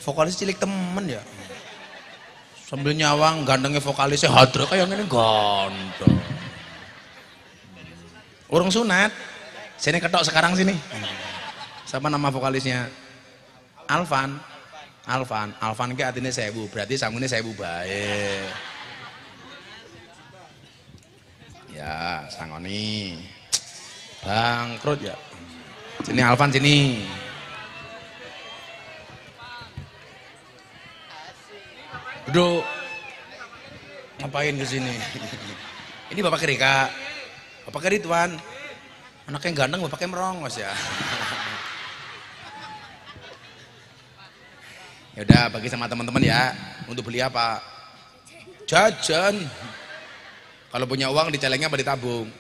Vokalis cilik temen ya. Sambil nyawang gantengnya vokalisnya Hadro kayak ngene ganteng. Urung sunat. Sini ketok sekarang sini. Siapa nama vokalisnya? Alvan. Alvan ki artinya 1000, berarti sangune 1000 bae. Ya, sangoni. Bangkrut ya. Sini Alvan sini. Duduk. Ngapain ke sini? Ini Bapak Kerika. Bapak Ridwan. Anaknya ganteng, bapaknya merongos ya. Ya udah bagi sama teman-teman ya. Untuk beli apa? Jajan. Kalau punya uang di celengnya apa ditabung?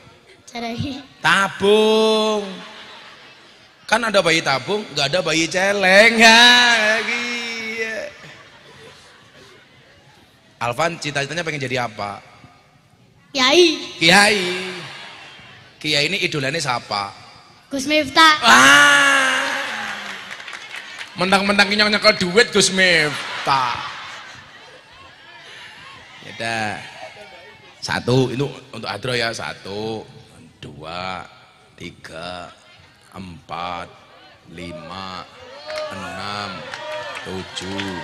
Tabung. Kan ada bayi tabung, nggak ada bayi celeng ya. Alvan cita-citanya pengen jadi apa? Kiai. Kiai ini idolanya siapa? Gus Miftah. Mentang-mentang nyekel duit Gus Miftah. Ya udah. 1 itu untuk Adro ya. 1, 2, 3, 4, 5, 6, 7,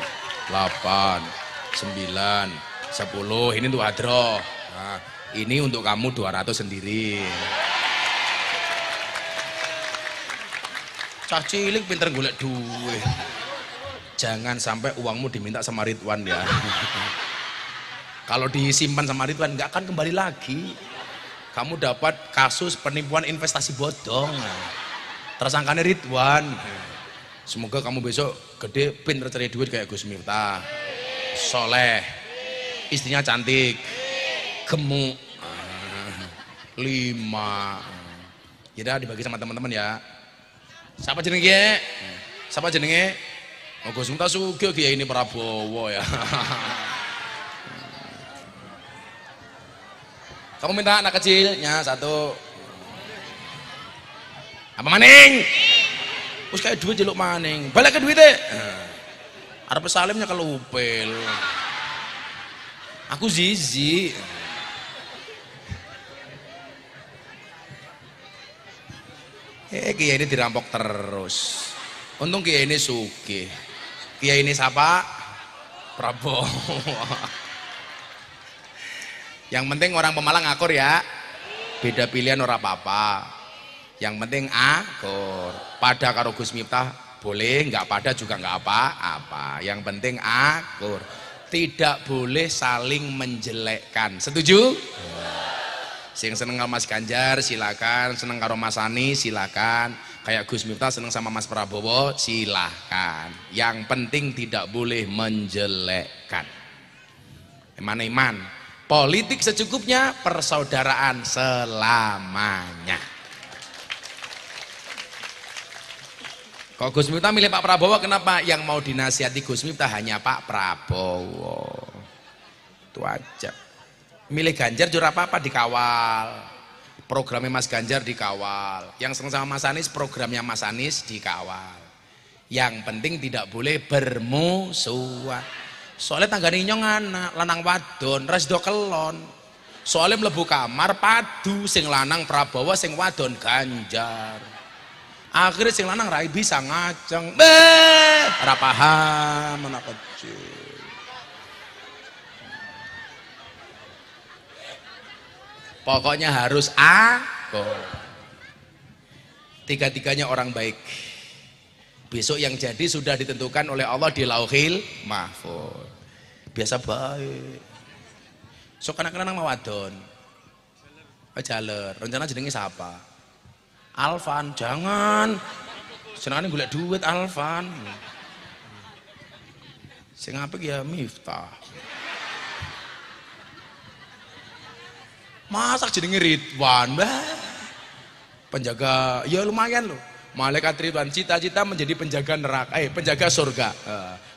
8, 9, 10. Ini untuk Adro. Nah, ini untuk kamu 200 sendiri. Cah cilik pinter golek duit. Jangan sampai uangmu diminta sama Ridwan ya. Kalau disimpan sama Ridwan nggak akan kembali lagi. Kamu dapat kasus penipuan investasi bodong. Tersangkanya Ridwan. Semoga kamu besok gede pinter cari duit kayak Gus Miftah. Soleh, istrinya cantik, gemuk, 5. Ya dibagi sama teman-teman ya. Siapa jenenge? Siapa jenenge? Oh, Gus Miftah sugih Kiai ini Prabowo ya. Kamu minta anak kecilnya 1. Apa maning? Wis kayak duit jeluk maning. Balik ke duitnya. Arep salimnya kelupel. Aku zizi. Kiai ini dirampok terus. Untung kiai ini sugih. Kiai ini siapa? Prabowo. Yang penting orang Pemalang akur ya. Beda pilihan ora apa-apa. Yang penting akur. Pada karo Gus Miftah boleh, nggak pada juga nggak apa-apa. Yang penting akur. Tidak boleh saling menjelekkan. Setuju? Sing seneng sama Mas Ganjar silakan, seneng karo Mas Anies silakan. Kayak Gus Miftah seneng sama Mas Prabowo silakan. Yang penting tidak boleh menjelekkan. Iman. Politik secukupnya, persaudaraan selamanya. Kok Gus Miftah milih Pak Prabowo, kenapa? Yang mau dinasihati Gus Miftah hanya Pak Prabowo. Itu aja. Milih Ganjar juga apa-apa dikawal. Programnya Mas Ganjar dikawal. Yang seneng sama Mas Anies, programnya Mas Anies dikawal. Yang penting tidak boleh bermusuhan. Soalnya tanggane nyong anak lanang wadon resdo kelon. Soalnya mlebu kamar padu sing lanang Prabowo sing wadon Ganjar. Akhirnya sing lanang rai bisa ngaceng. Ora paham anak kecil. Pokoknya harus akur. Tiga-tiganya orang baik. Besok yang jadi sudah ditentukan oleh Allah di Lauhil Mahfuz. Biasa baik. Sok anak-anak mawadon. Jaler. Rencana jenenge siapa? Alvan. Jangan. Senengane golek duit Alvan. Sing apik ya Miftah. Masak jenenge Ridwan. Penjaga ya lumayan loh. Malaikat Ridwan cita-cita menjadi penjaga neraka, penjaga surga.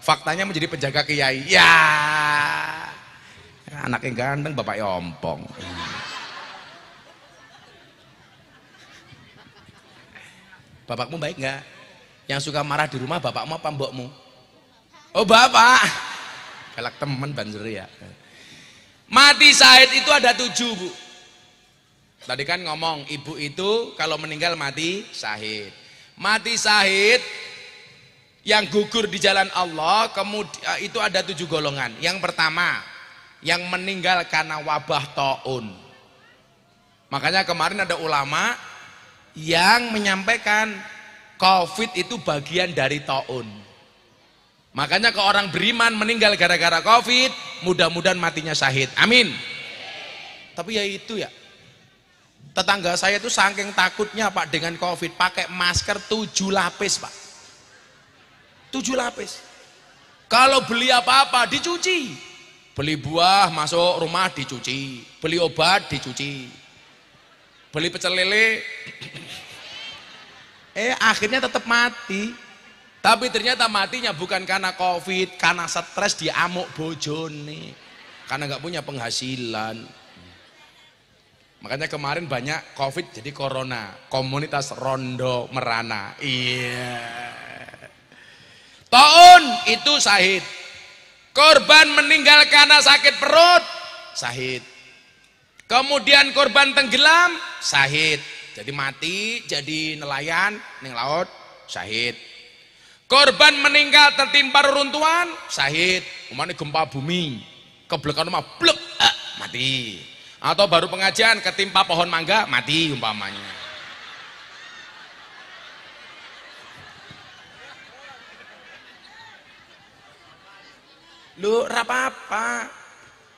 Faktanya menjadi penjaga kiai. Ya. Anaknya ganteng, bapaknya ompong. Bapakmu baik nggak? Yang suka marah di rumah bapakmu apa mbokmu? Oh bapak. Galak temen banjur ya. Mati syahid itu ada 7 bu. Tadi kan ngomong ibu itu kalau meninggal mati syahid. Mati syahid yang gugur di jalan Allah kemudian itu ada 7 golongan. Yang pertama yang meninggal karena wabah taun. Makanya kemarin ada ulama yang menyampaikan COVID itu bagian dari taun. Makanya ke orang beriman meninggal gara-gara COVID, mudah-mudahan matinya syahid. Amin. Tapi ya itu ya. Tetangga saya itu saking takutnya Pak dengan COVID, pakai masker 7 lapis Pak. 7 lapis. Kalau beli apa-apa dicuci. Beli buah masuk rumah dicuci. Beli obat dicuci. Beli pecel lele. Akhirnya tetap mati. Tapi ternyata matinya bukan karena COVID, karena stres diamuk bojone. Karena nggak punya penghasilan. Makanya kemarin banyak COVID jadi corona, komunitas rondo merana. Iya. Taun itu syahid. Korban meninggal karena sakit perut, syahid. Kemudian korban tenggelam, syahid. Jadi mati, jadi nelayan ning laut, syahid. Korban meninggal tertimpa reruntuhan, syahid. Umane gempa bumi, keblekan rumah, blek, mati. Atau baru pengajian ketimpa pohon mangga mati umpamanya. Lu ora apa-apa.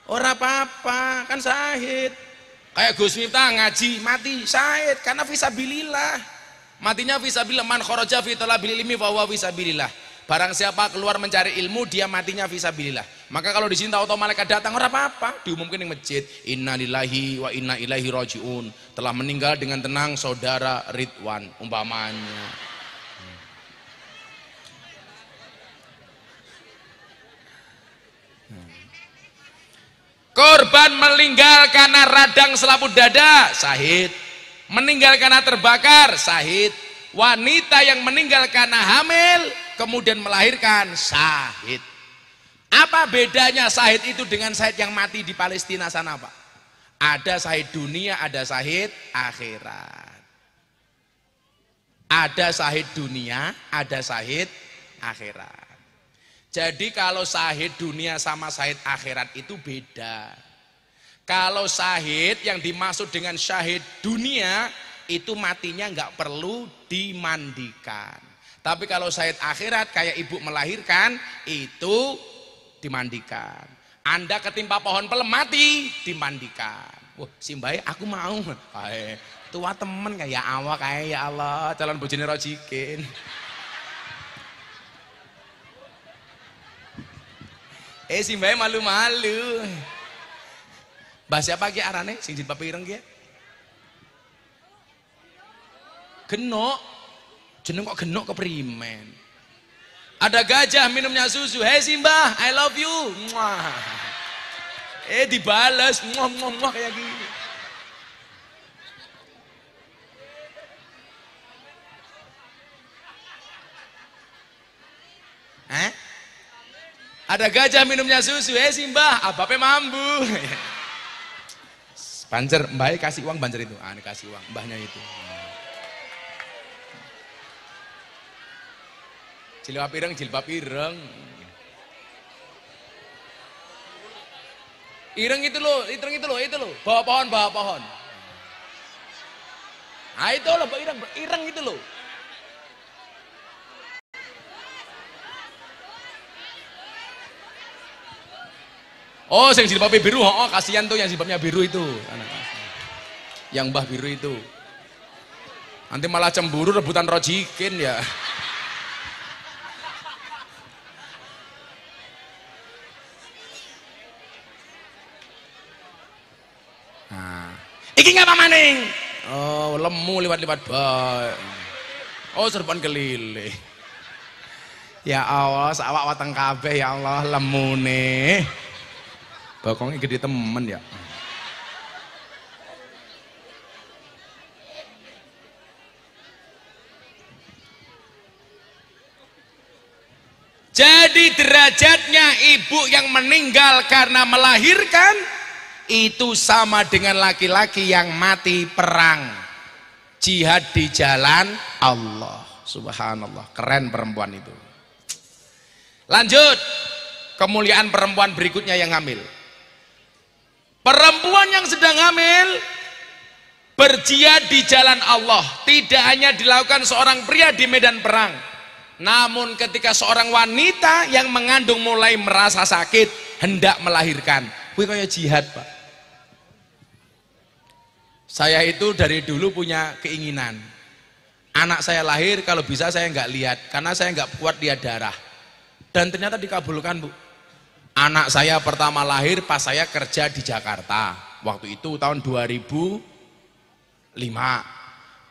Ora apa-apa, kan syahid. Kayak Gus Miftah ngaji mati syahid karena fisabilillah. Matinya fisabilillah, man kharaja fi talabil ilmi fa huwa fisabilillah. Barang siapa keluar mencari ilmu, dia matinya fisabilillah. Maka kalau di sini tahu-tahu malaikat datang, ora apa-apa, diumumkan di masjid, innalillahi wa inna ilaihi rajiun. Telah meninggal dengan tenang saudara Ridwan umpamanya. Korban meninggal karena radang selaput dada, syahid. Meninggal karena terbakar, syahid. wanita yang meninggal karena hamil kemudian melahirkan syahid. Apa bedanya syahid itu dengan syahid yang mati di Palestina sana, Pak? Ada syahid dunia, ada syahid akhirat. Ada syahid dunia, ada syahid akhirat. Jadi kalau syahid dunia sama syahid akhirat itu beda. Kalau syahid yang dimaksud dengan syahid dunia itu matinya nggak perlu dimandikan. Tapi kalau syahid akhirat kayak ibu melahirkan itu dimandikan. Anda ketimpa pohon pelem mati dimandikan. Wah, si Mbak aku mau. Hai, tua temen kayak awak kayak ya Allah calon bojone rojikin. Si Mbak malu-malu. Mbah siapa ki arane sing jilbab ireng ki? Genok. Jeneng kok genok keprimen. Ada gajah minumnya susu. Hei Simbah, I love you. Mwah. Dibales muah kayak gini. Ada gajah minumnya susu. Hei Simbah, abape mambu. Bancer, mbak kasih uang bancer itu. Ini kasih uang, mbahnya itu. Jilbab ireng. Ireng itu loh. Bawa pohon. Nah itu loh, ireng itu loh. Oh, yang jilbabnya biru, kasihan tuh yang jilbabnya biru itu. Yang mbah biru itu. Nanti malah cemburu rebutan rojikin ya. Nah, iki ngapa maning? Oh, lemu liwat-liwat bae. Oh, serban kelile. Ya Allah, sawak wateng kabeh ya Allah lemune. Bakongnya gede temen ya. Jadi derajatnya ibu yang meninggal karena melahirkan itu sama dengan laki-laki yang mati perang jihad di jalan Allah. Subhanallah, keren perempuan itu. Lanjut, kemuliaan perempuan berikutnya yang hamil. Perempuan yang sedang hamil berjihad di jalan Allah tidak hanya dilakukan seorang pria di medan perang, namun ketika seorang wanita yang mengandung mulai merasa sakit hendak melahirkan, kuwi kayak jihad, Pak. Saya itu dari dulu punya keinginan anak saya lahir kalau bisa saya nggak lihat karena saya nggak kuat lihat darah, dan ternyata dikabulkan, Bu. Anak saya pertama lahir pas saya kerja di Jakarta. Waktu itu tahun 2005.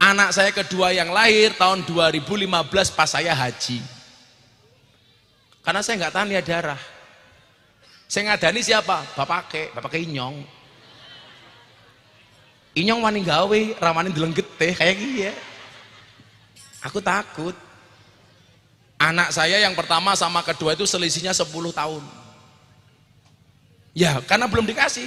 Anak saya kedua yang lahir tahun 2015 pas saya haji. Karena saya nggak tahan lihat darah. Saya ngadani siapa? Bapak Inyong. Inyong wani gawe, ramane ndeleng getih kayak gini ya. Aku takut. Anak saya yang pertama sama kedua itu selisihnya 10 tahun. Ya, karena belum dikasih.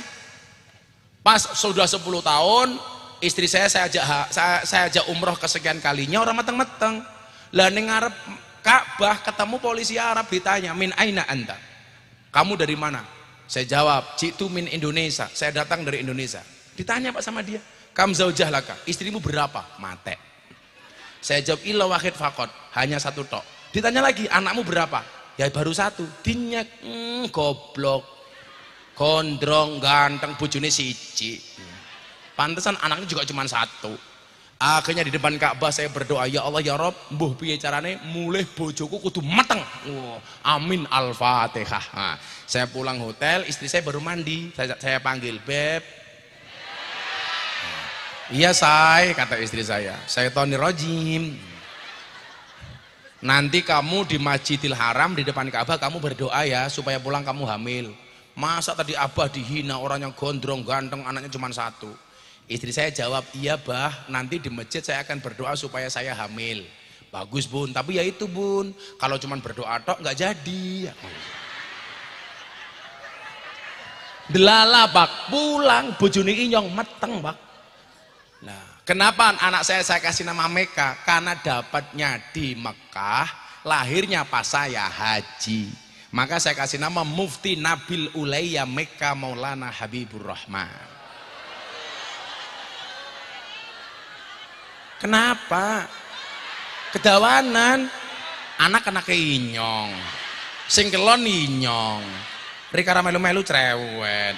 Pas sudah 10 tahun, istri saya ajak umroh kesekian kalinya, orang meteng-meteng. Lah ning ngarep Ka'bah ketemu polisi Arab ditanya, "Min aina anta?" Kamu dari mana? Saya jawab, "Jitu min Indonesia." Saya datang dari Indonesia. Ditanya Pak sama dia, "Kam zaujah laka?" Istrimu berapa? Mate. Saya jawab, "Illa wahid faqat." Hanya satu tok. Ditanya lagi, "Anakmu berapa?" Ya baru satu. Dinyak, goblok. Gondrong, ganteng, bojone siji. Pantesan anaknya juga cuma satu. Akhirnya di depan Ka'bah saya berdoa, "Ya Allah ya Rob, mbuh piye carane mulih bojoku kudu mateng." Amin, Al-Fatihah. Nah, saya pulang hotel, istri saya baru mandi. Saya panggil, "Beb." "Iya say," kata istri saya. "Syaitonir rajim. Nanti kamu di Masjidil Haram di depan Ka'bah kamu berdoa ya supaya pulang kamu hamil. Masa tadi abah dihina orang yang gondrong, ganteng, anaknya cuma satu." Istri saya jawab, iya bah, nanti di masjid saya akan berdoa supaya saya hamil. Bagus bun, tapi ya itu bun, kalau cuma berdoa tok nggak jadi. Delala bak, pulang bojone inyong meteng bak. Nah, kenapa anak saya kasih nama Meka? Karena dapatnya di Mekah, lahirnya pas saya haji. Maka saya kasih nama Mufti Nabil Ulayya Mekah Maulana Habibur Rahman. Kenapa? Kedawanan, anak inyong, sing kelon inyong, rikara melu-melu cerewet.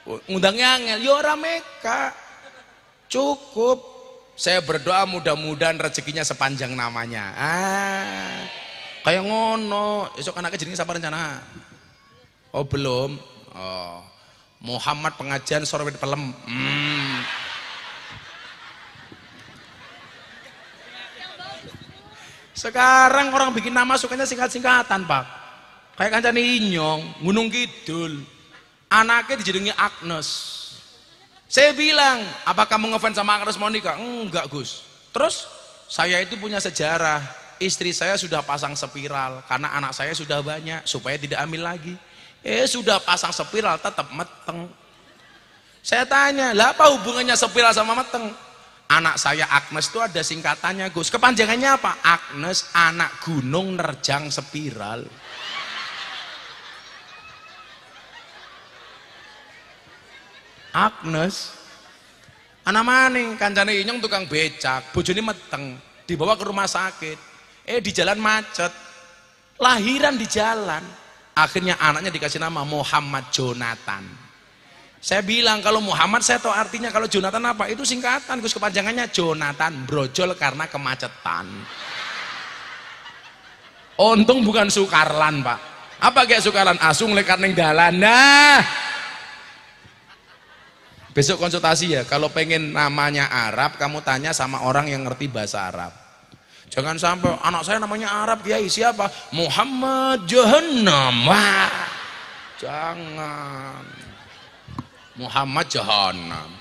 Ngundangnya angel, ya ora Meka, cukup. Saya berdoa mudah-mudahan rezekinya sepanjang namanya. Kayak ngono, esok anaknya jenenge sapa rencana? Oh belum. Oh, Muhammad pengajian sorwet pelem. Sekarang orang bikin nama sukanya singkat-singkatan pak. Kayak kancane inyong, Gunung Kidul. Anaknya dijenengi Agnes. Saya bilang, apa kamu ngefans sama Agnes Monica? Enggak Gus. Terus saya itu punya sejarah. Istri saya sudah pasang spiral karena anak saya sudah banyak supaya tidak hamil lagi. Sudah pasang spiral tetap meteng. Saya tanya, lah apa hubungannya spiral sama meteng? Anak saya Agnes itu ada singkatannya Gus. Kepanjangannya apa? Agnes anak gunung nerjang spiral. Agnes anak maning kancane inyong tukang becak, bojone meteng, dibawa ke rumah sakit. Di jalan macet. Lahiran di jalan. Akhirnya anaknya dikasih nama Muhammad Jonathan. Saya bilang kalau Muhammad saya tahu artinya, kalau Jonathan apa? Itu singkatan Gus, kepanjangannya Jonathan, brojol karena kemacetan. Untung bukan Sukarlan pak. Apa kayak Sukarlan? Asung lekar ning dalan. Nah, besok konsultasi ya, kalau pengen namanya Arab kamu tanya sama orang yang ngerti bahasa Arab. Jangan sampai anak saya namanya Arab Kiai, siapa? Muhammad Jahannam. Wah, jangan. Muhammad Jahannam.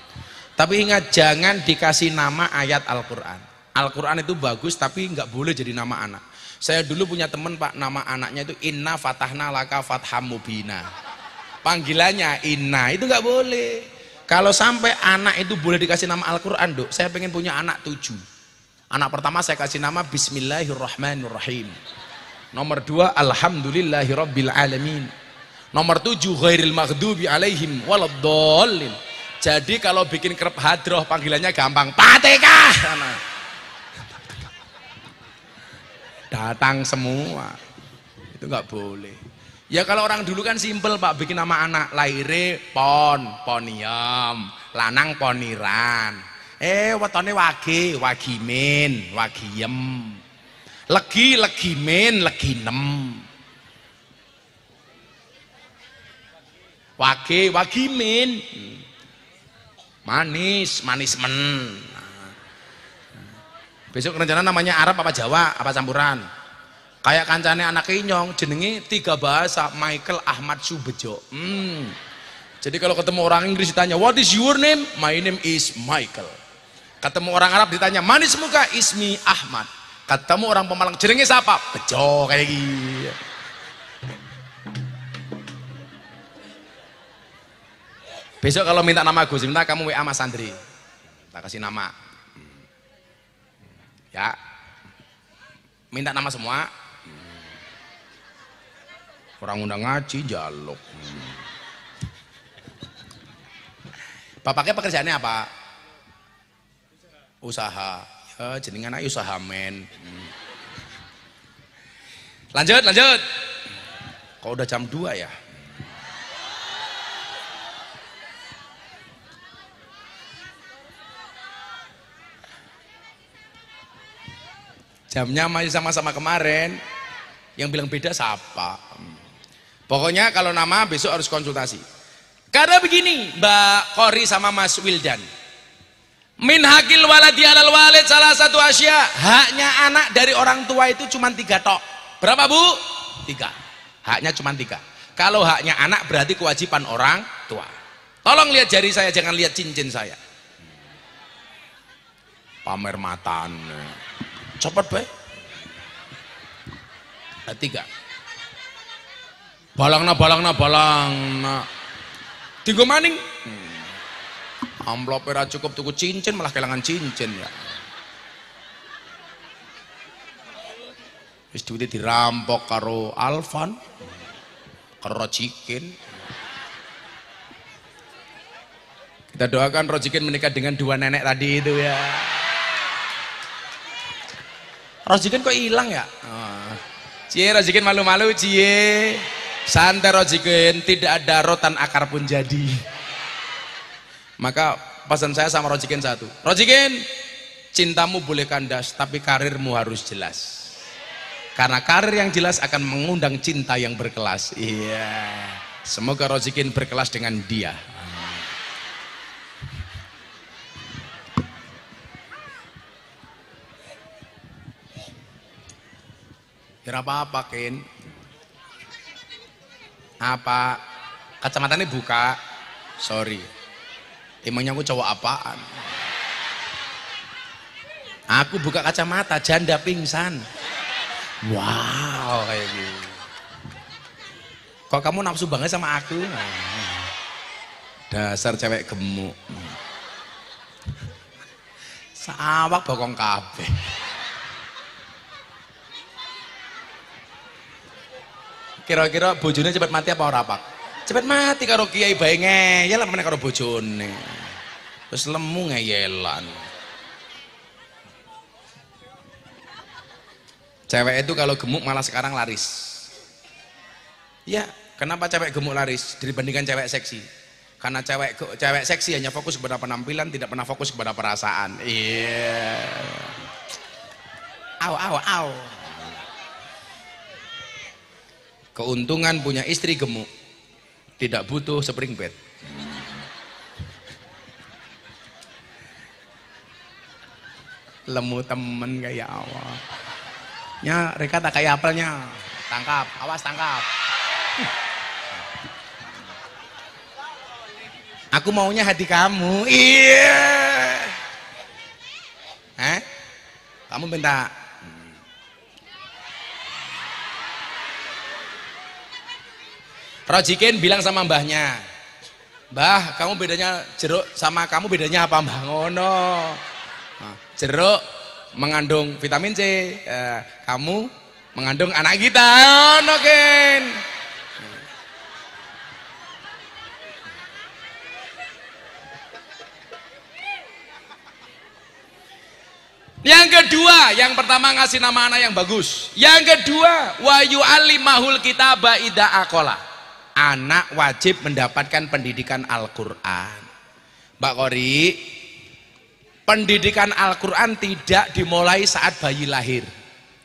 Tapi ingat, jangan dikasih nama ayat Al-Quran. Al-Quran itu bagus tapi nggak boleh jadi nama anak. Saya dulu punya teman pak, nama anaknya itu Inna Fatahna Laka Fatham Mubina. Panggilannya Inna, itu nggak boleh. Kalau sampai anak itu boleh dikasih nama Al-Quran, Dok, saya pengen punya anak 7. Anak pertama saya kasih nama Bismillahirrahmanirrahim. Nomor 2 Alhamdulillahirabbil alamin. Nomor 7 Ghairil maghdubi alaihim waladdallin. Jadi kalau bikin kerep hadroh panggilannya gampang, Fatihah. Datang semua. Itu nggak boleh. Ya kalau orang dulu kan simpel pak, bikin nama anak, lahire Poniam, lanang Poniran, wetone Wage, Wagimin, Wagiem, Legimin, Leginem, Wage, Wagimin, Manismen. Besok rencana namanya Arab apa Jawa apa campuran? Kayak kancane anak inyong jenenge 3 bahasa, Michael Ahmad Subejo. Jadi kalau ketemu orang Inggris ditanya what is your name? My name is Michael. Ketemu orang Arab ditanya manis muka, ismi Ahmad. Ketemu orang Pemalang jenenge siapa? Bejo, kayak gitu. Besok kalau minta nama Gus, minta kamu WA Mas Andri, tak kasih nama. Ya, minta nama semua. Orang undang ngaji jaluk. Bapaknya pekerjaannya apa? Usaha. Ya jenengan aja usaha men. Lanjut. Kok udah jam 2 ya? Jamnya masih sama-sama kemarin. Yang bilang beda siapa? Pokoknya kalau nama besok harus konsultasi. Karena begini Mbak Kori sama Mas Wildan, min hakil waladi alal walid salah satu asya, haknya anak dari orang tua itu cuma 3 tok. Berapa Bu? 3. Haknya cuma 3. Kalau haknya anak berarti kewajiban orang fatwa. Tolong lihat jari saya, jangan lihat cincin saya. Pamer matan. Cepet bae. Tiga. Balangna. Tinggo maning. Amplop ora cukup tuku cincin malah kelangan cincin ya. Wis duwite dirampok karo Alvan, karo Rojikin. Kita doakan Rojikin menikah dengan dua nenek tadi itu ya. Rojikin kok hilang ya? Cie Rojikin malu-malu cie. Santai Rojikin, tidak ada rotan akar pun jadi. Maka pesan saya sama Rojikin satu. Rojikin, cintamu boleh kandas tapi karirmu harus jelas. Karena karir yang jelas akan mengundang cinta yang berkelas. Iya. Semoga Rojikin berkelas dengan dia. Kira apa-apa, Ken? Apa? Kacamatanya buka. Sorry. Emangnya aku cowok apaan? Aku buka kacamata, janda pingsan. Wow, kayak gitu. Kok kamu nafsu banget sama aku? Dasar cewek gemuk. Sawak bokong kabeh. Kira-kira bojone cepet mati apa ora, Pak? Cepet mati karo kiai bae ngeyel apa meneh karo bojone. Terus lemu ngeyelan. Cewek itu kalau gemuk malah sekarang laris. Ya, kenapa cewek gemuk laris dibandingkan cewek seksi? Karena cewek seksi hanya fokus kepada penampilan, tidak pernah fokus kepada perasaan. Iya. Au. Keuntungan punya istri gemuk, tidak butuh spring bed. Lemu temen kayak awal. Ya, Reka tak kayak apelnya. Tangkap, awas tangkap. Aku maunya hati kamu. Iya. Kamu minta. Rojikin bilang sama mbahnya, Mbah, kamu bedanya jeruk sama kamu bedanya apa, Mbah? Ngono. Jeruk mengandung vitamin C, kamu mengandung anak kita. Ngono, Ken. Yang kedua, yang pertama ngasih nama anak yang bagus. Yang kedua, wa yu'allimahul kitaba idza aqala. Anak wajib mendapatkan pendidikan Al-Qur'an. Mbak Kori, pendidikan Al-Qur'an tidak dimulai saat bayi lahir,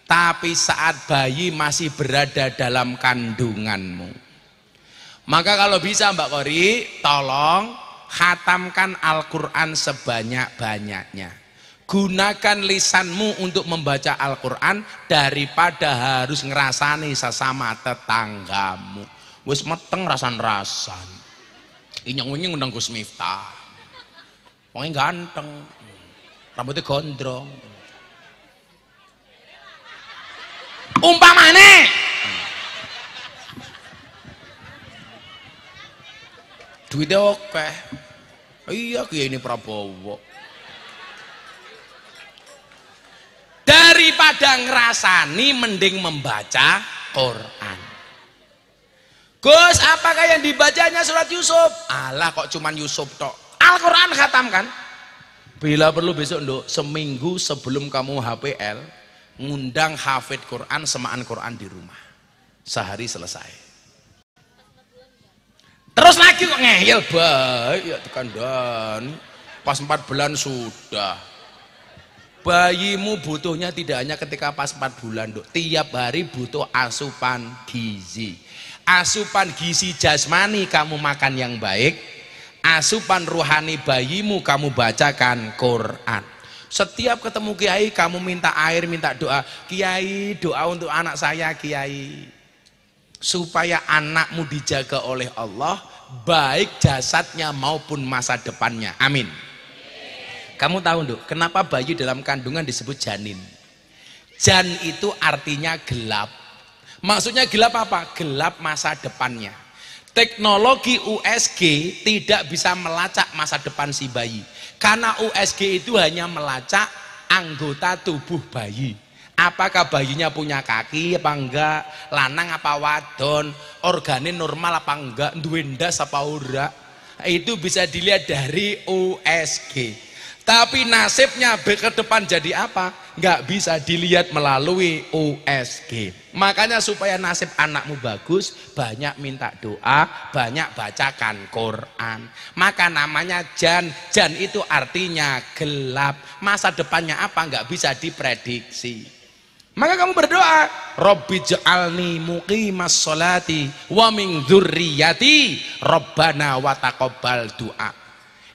tapi saat bayi masih berada dalam kandunganmu. Maka kalau bisa Mbak Kori, tolong khatamkan Al-Qur'an sebanyak-banyaknya. Gunakan lisanmu untuk membaca Al-Qur'an daripada harus ngerasani sesama tetanggamu. Wis meteng rasan-rasan. Inyong-inyong undang Gus Miftah. Wongnya ganteng. Rambutnya gondrong. Umpamane duitnya oke. Iya kayak ini Prabowo. Daripada ngerasani mending membaca Quran. Gus, apakah yang dibacanya surat Yusuf? Alah kok cuman Yusuf tok. Al-Quran khatamkan. Bila perlu besok nduk, seminggu sebelum kamu HPL, ngundang hafid Quran semaan Quran di rumah. Sehari selesai. Terus lagi kok ngeyel baik ya dikandani. Pas 4 bulan sudah. Bayimu butuhnya tidak hanya ketika pas 4 bulan, Dok. Tiap hari butuh asupan gizi. Asupan gizi jasmani kamu makan yang baik, asupan rohani bayimu kamu bacakan Quran. Setiap ketemu kiai kamu minta air, minta doa. Kiai, doa untuk anak saya, Kiai. Supaya anakmu dijaga oleh Allah baik jasadnya maupun masa depannya. Amin. Kamu tahu Nduk, kenapa bayi dalam kandungan disebut janin? Jan itu artinya gelap. Maksudnya gelap apa? Gelap masa depannya. Teknologi USG tidak bisa melacak masa depan si bayi. Karena USG itu hanya melacak anggota tubuh bayi. Apakah bayinya punya kaki apa enggak, lanang apa wadon, organnya normal apa enggak, duwe ndas apa ora. Itu bisa dilihat dari USG. Tapi nasibnya ke depan jadi apa? Enggak bisa dilihat melalui USG. Makanya supaya nasib anakmu bagus, banyak minta doa, banyak bacakan Quran. Maka namanya jan. Jan itu artinya gelap. Masa depannya apa? Enggak bisa diprediksi. Maka kamu berdoa, Rabbi ja'alni muqimas sholati wa min dzurriyyati Rabbana wa taqabbal du'a.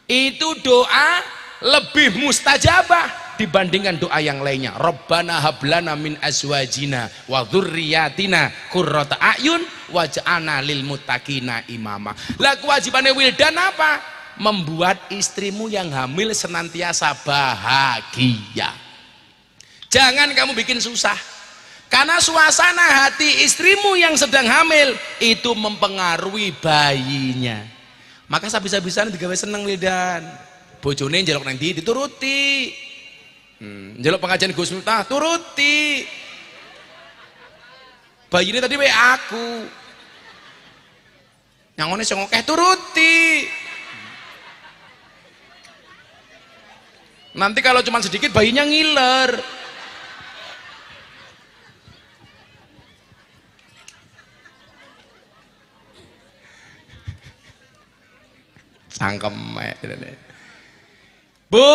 Itu doa lebih mustajabah dibandingkan doa yang lainnya. Rabbana hablana min azwajina wa dzurriyyatina qurrata a'yun waj'alna lil muttaqina imama. Lah kewajibannya wildan apa? Membuat istrimu yang hamil senantiasa bahagia. Jangan kamu bikin susah. Karena suasana hati istrimu yang sedang hamil itu mempengaruhi bayinya. Maka sabisa-bisaan digawe seneng wildan. Bojone njaluk nang ndi dituruti. Njaluk pengajian Gus Miftah turuti. Bayine tadi wae aku. Nyangone sing akeh turuti. Nanti kalau cuma sedikit bayinya ngiler. Sangkem. Bu,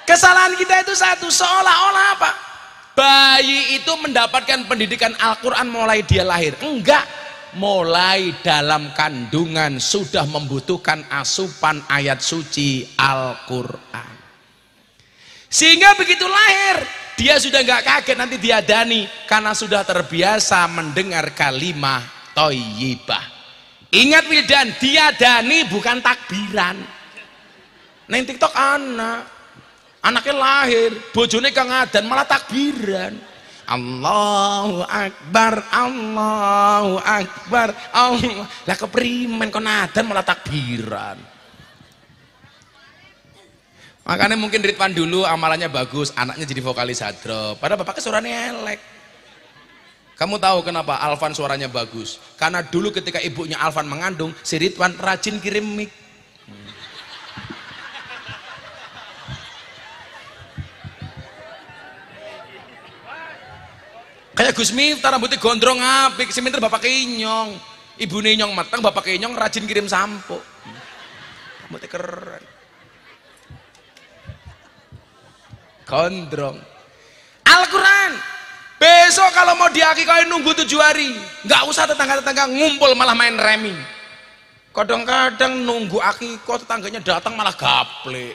kesalahan kita itu satu, seolah-olah apa? Bayi itu mendapatkan pendidikan Al-Quran mulai dia lahir. Enggak, mulai dalam kandungan sudah membutuhkan asupan ayat suci Al-Quran. Sehingga begitu lahir, dia sudah enggak kaget nanti diadani karena sudah terbiasa mendengar kalimah thayyibah. Ingat wildan, diadani bukan takbiran. Neng TikTok anaknya lahir, bojone kang adan malah takbiran. Allahu Akbar, Allahu Akbar, Allah. Lah keprimen kon adan malah takbiran. Makanya mungkin Ridwan dulu amalannya bagus, anaknya jadi vokalis hadroh. Padahal bapaknya suaranya elek. Kamu tahu kenapa Alvan suaranya bagus? Karena dulu ketika ibunya Alvan mengandung, si Ridwan rajin kirim mic. Kayak Gus Miftah rambutnya gondrong apik, seminter bapak Inyong. Ibu Inyong matang, bapak Inyong rajin kirim sampo. Rambutnya keren. Gondrong. Al-Quran. Besok kalau mau diakikah nunggu 7 hari, nggak usah tetangga-tetangga ngumpul malah main remi. Kadang-kadang nunggu akikah tetangganya datang malah gaple,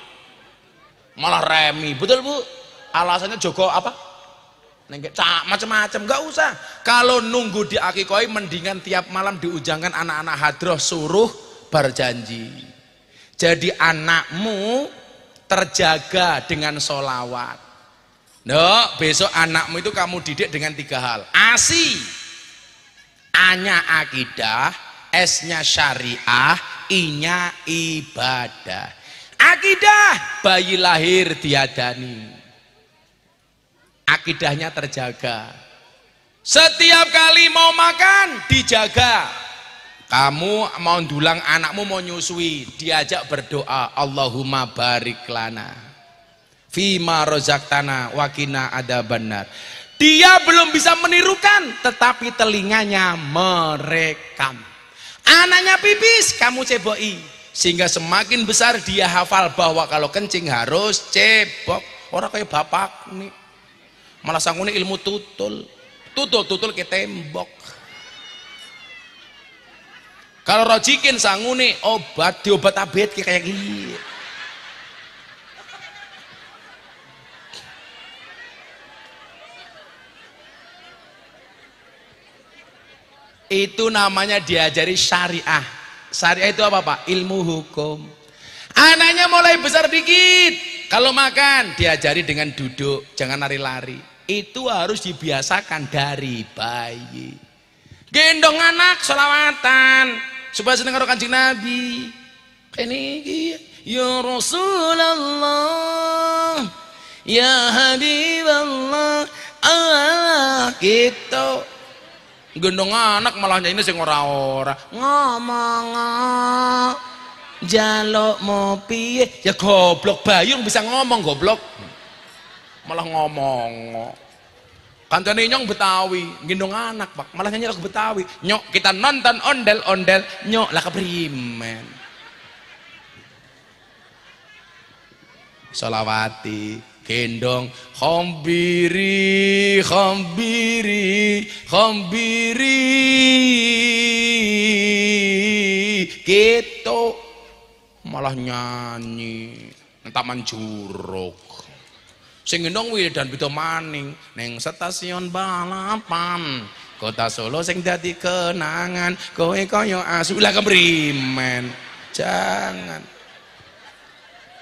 malah remi. Betul Bu? Alasannya jogo apa? Nengke macam-macam. Nggak usah. Kalau nunggu diakikah mendingan tiap malam diujangkan anak-anak hadroh suruh berjanji. Jadi anakmu terjaga dengan sholawat. No, besok anakmu itu kamu didik dengan 3 hal. ASI, A-nya akidah, S-nya syariah, I-nya ibadah. Akidah, bayi lahir diadani. Akidahnya terjaga. Setiap kali mau makan dijaga. Kamu mau dulang anakmu mau nyusui, diajak berdoa, Allahumma barik lana fima rozaktana wakina adzabannar. Dia belum bisa menirukan, tetapi telinganya merekam. Anaknya pipis, kamu ceboi, sehingga semakin besar dia hafal bahwa kalau kencing harus cebok. Orang kayak bapak nih, malah sangune ilmu tutul ke tembok. Kalau rojikin sangune obat, diobat abet kayak gini. Itu namanya diajari syariah. Syariah itu apa Pak? Ilmu hukum. Anaknya mulai besar dikit, kalau makan diajari dengan duduk, jangan lari-lari. Itu harus dibiasakan dari bayi. Gendong anak sholawatan supaya seneng karo Kanjeng Nabi. Ini ya Rasulullah, ya Habiballah, gitu. Gendong anak malah ini sing ora-ora ngomong jaluk mau piye ya goblok, bayi bisa ngomong goblok malah ngomong. Kancane nyong Betawi gendong anak Pak malah nyanyi lagu Betawi. Nyok kita nonton ondel-ondel nyok lah keprimen. Sholawati gendong khombiri khombiri khombiri gitu malah nyanyi taman juruk sing gendong Wildan Bito Maning neng stasiun balapan kota Solo sing dadi kenangan kowe kaya asu lah keprimen. Jangan.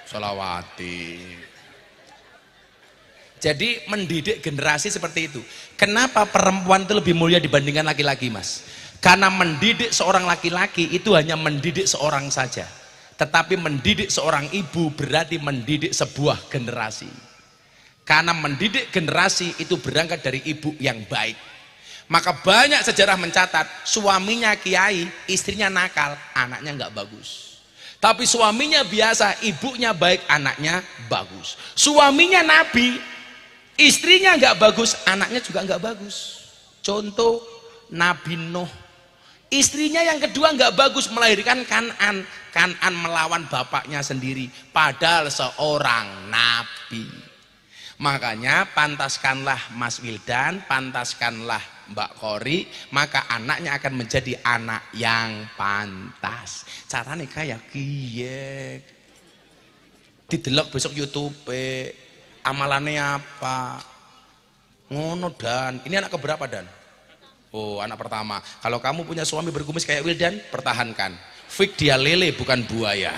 Sholawati. Jadi mendidik generasi seperti itu. Kenapa perempuan itu lebih mulia dibandingkan laki-laki Mas? Karena mendidik seorang laki-laki itu hanya mendidik seorang saja. Tetapi mendidik seorang ibu berarti mendidik sebuah generasi. Karena mendidik generasi itu berangkat dari ibu yang baik. Maka banyak sejarah mencatat suaminya kiai, istrinya nakal, anaknya nggak bagus. Tapi suaminya biasa, ibunya baik, anaknya bagus. Suaminya nabi, istrinya nggak bagus, anaknya juga nggak bagus. Contoh Nabi Nuh, istrinya yang kedua nggak bagus, melahirkan Kan'an. Kan'an melawan bapaknya sendiri, padahal seorang nabi. Makanya pantaskanlah Mas Wildan, pantaskanlah Mbak Kori, maka anaknya akan menjadi anak yang pantas. Caranya kayak kiye, didelok besok YouTube. Amalannya apa? Ngono Dan. Ini anak keberapa Dan? Oh, anak pertama. Kalau kamu punya suami berkumis kayak Wildan, pertahankan. Fik dia lele bukan buaya.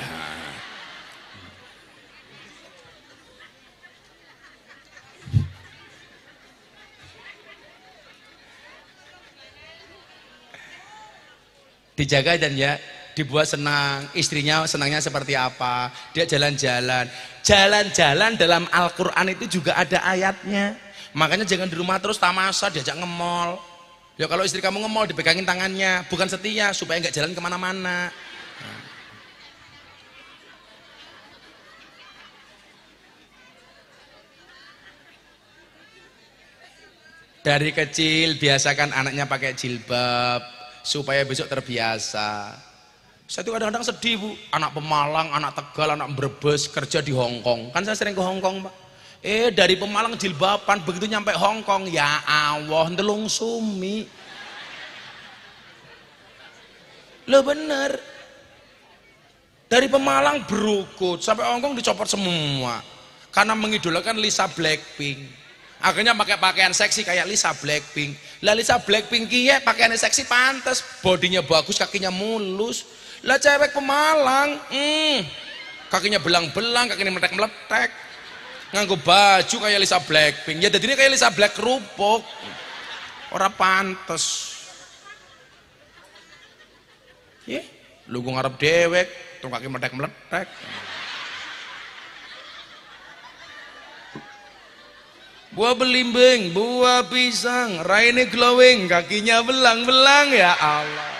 Dijaga dan ya, dibuat senang, istrinya senangnya seperti apa, dia jalan-jalan. Jalan-jalan dalam Al-Quran itu juga ada ayatnya. Makanya jangan di rumah terus tamasa, diajak nge-mall. Ya kalau istri kamu nge-mall, dipegangin tangannya, bukan setia, supaya nggak jalan kemana-mana. Dari kecil biasakan anaknya pakai jilbab, supaya besok terbiasa. Saya tuh kadang-kadang sedih Bu, anak Pemalang, anak Tegal, anak Brebes kerja di Hongkong. Kan saya sering ke Hongkong Pak. Dari Pemalang jilbaban, begitu nyampe Hongkong, ya Allah, ndelung sumi. Loh bener. Dari Pemalang berukut, sampai Hongkong dicopot semua. Karena mengidolakan Lisa Blackpink. Akhirnya pakai pakaian seksi kayak Lisa Blackpink. Lah Lisa Blackpink ya pakaiannya seksi pantas, bodinya bagus, kakinya mulus. Lah cewek Pemalang, kakinya belang-belang, kakinya meletek-meletek, nganggo baju kayak Lisa Blackpink. Ya jadi ini kayak Lisa Black kerupuk, ora pantes. Ya, lu gue ngarep dewek, tuh kaki meletek-meletek. Buah belimbing, buah pisang, raine glowing, kakinya belang-belang, ya Allah.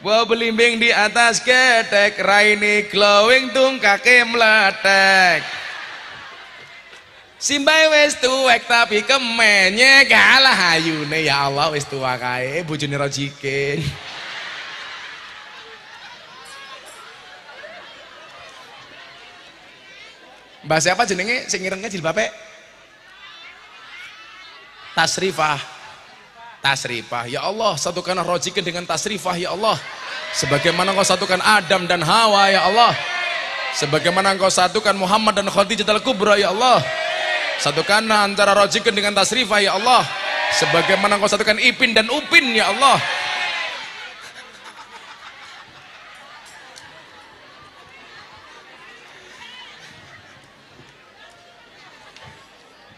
Buah belimbing di atas ketek, raine glowing, tung kaki meletek. Simbai wis tuwek tapi kemenye kalah ayune, ya Allah wis tua kae, bojone Rojikin. Mbah siapa jenenge sing irenge jilbabe? Tasrifah. Tasrifah. Ya Allah, satukanlah Rojikin dengan Tasrifah ya Allah. Sebagaimana Engkau satukan Adam dan Hawa ya Allah. Sebagaimana Engkau satukan Muhammad dan Khadijah al-Kubra ya Allah. Satukanlah antara Rojikin dengan Tasrifah ya Allah. Sebagaimana Engkau satukan Ipin dan Upin ya Allah.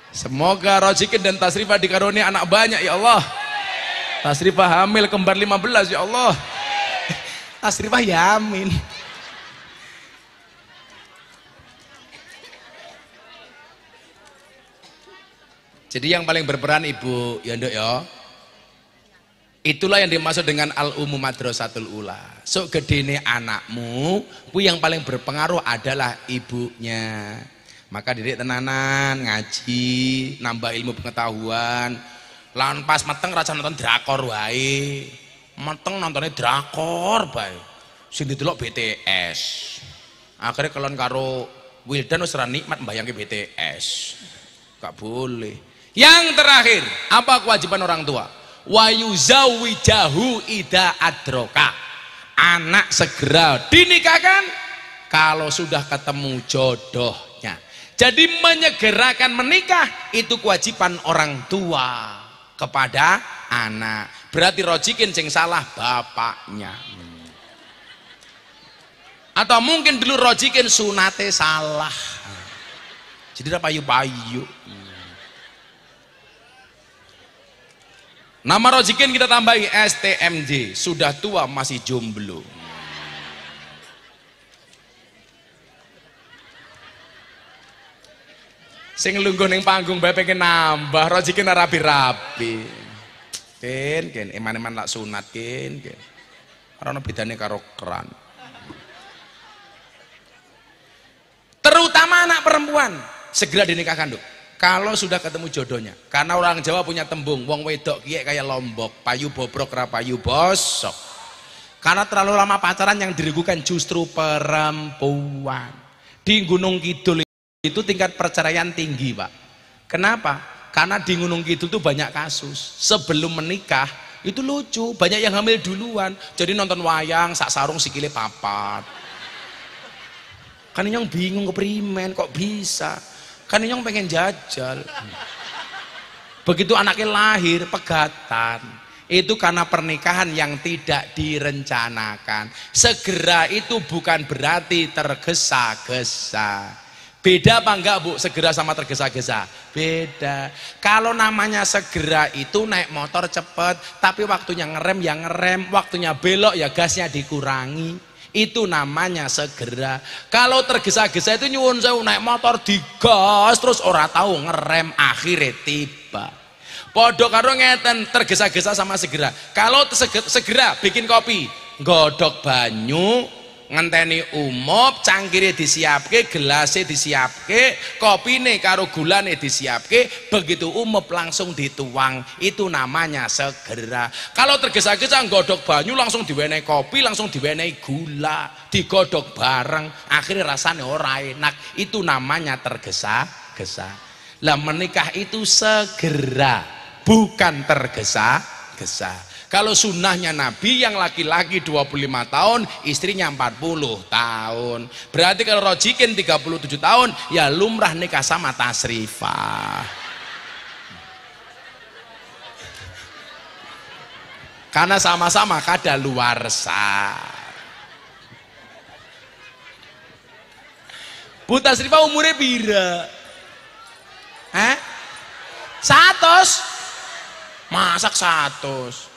Semoga Rojikin dan Tasrifah dikaruniai anak banyak ya Allah. Tasrifah hamil kembar 15 ya Allah. Tasrifah yamin. Jadi yang paling berperan ibu ya nduk ya. Itulah yang dimaksud dengan al-ummu madrasatul ula. Sok gedene anakmu, ku yang paling berpengaruh adalah ibunya. Maka didik tenanan, ngaji, nambah ilmu pengetahuan. Lan pas meteng raja nonton drakor wae. Meteng nontonnya drakor bae. Sing didelok BTS. Akhirnya kelon karo Wildan wis ora nikmat mbayangke BTS. Gak boleh. Yang terakhir, apa kewajiban orang tua? Wa yuzawijahu ida adroka. Anak segera dinikahkan kalau sudah ketemu jodohnya. Jadi menyegerakan menikah itu kewajiban orang tua kepada anak. Berarti Rojikin sing salah bapaknya. Atau mungkin dulu Rojikin sunate salah. Jadi ada payu-payu. Nama Rojikin kita tambahi STMJ, sudah tua masih jomblo. Sing lungguh ning panggung bae pengen nambah, Rojikin rapi-rapi. Ken, eman-eman lak sunat ken. Ora ono bedane karo keran. Terutama anak perempuan, segera dinikahkan, Duk. Kalau sudah ketemu jodohnya, karena orang Jawa punya tembung wong wedok kiye kayak lombok, payu bobrok ra payu bosok. Karena terlalu lama pacaran yang dirigukan justru perempuan. Di Gunung Kidul itu tingkat perceraian tinggi, Pak. Kenapa? Karena di Gunung Kidul itu banyak kasus. Sebelum menikah itu lucu, banyak yang hamil duluan. Jadi nonton wayang sak sarung sikile papat. Kan yang bingung keprimen kok bisa. Kan yang pengen jajal. Begitu anaknya lahir pegatan. Itu karena pernikahan yang tidak direncanakan. Segera itu bukan berarti tergesa-gesa. Beda apa enggak, Bu? Segera sama tergesa-gesa? Beda. Kalau namanya segera itu naik motor cepet, tapi waktunya ngerem ya ngerem, waktunya belok ya gasnya dikurangi. Itu namanya segera. Kalau tergesa-gesa itu nyuwun sewu naik motor digas terus ora tahu ngerem akhirnya tiba. Podo karo ngeten tergesa-gesa sama segera. Kalau segera bikin kopi, godok banyu, ngenteni umop, cangkire disiapke, gelasnya disiapke, kopine karo gulane disiapke, begitu umop langsung dituang. Itu namanya segera. Kalau tergesa-gesa godok banyu langsung diwenehi kopi, langsung diwenehi gula, digodok bareng, akhirnya rasanya ora enak. Itu namanya tergesa-gesa. Lah menikah itu segera, bukan tergesa-gesa. Kalau sunnahnya Nabi yang laki-laki 25 tahun, istrinya 40 tahun. Berarti kalau Rojikin 37 tahun, ya lumrah nikah sama Tasrifah. Karena sama-sama kadaluarsa. Bu Tasrifah umurnya pira? 100? Masak 100.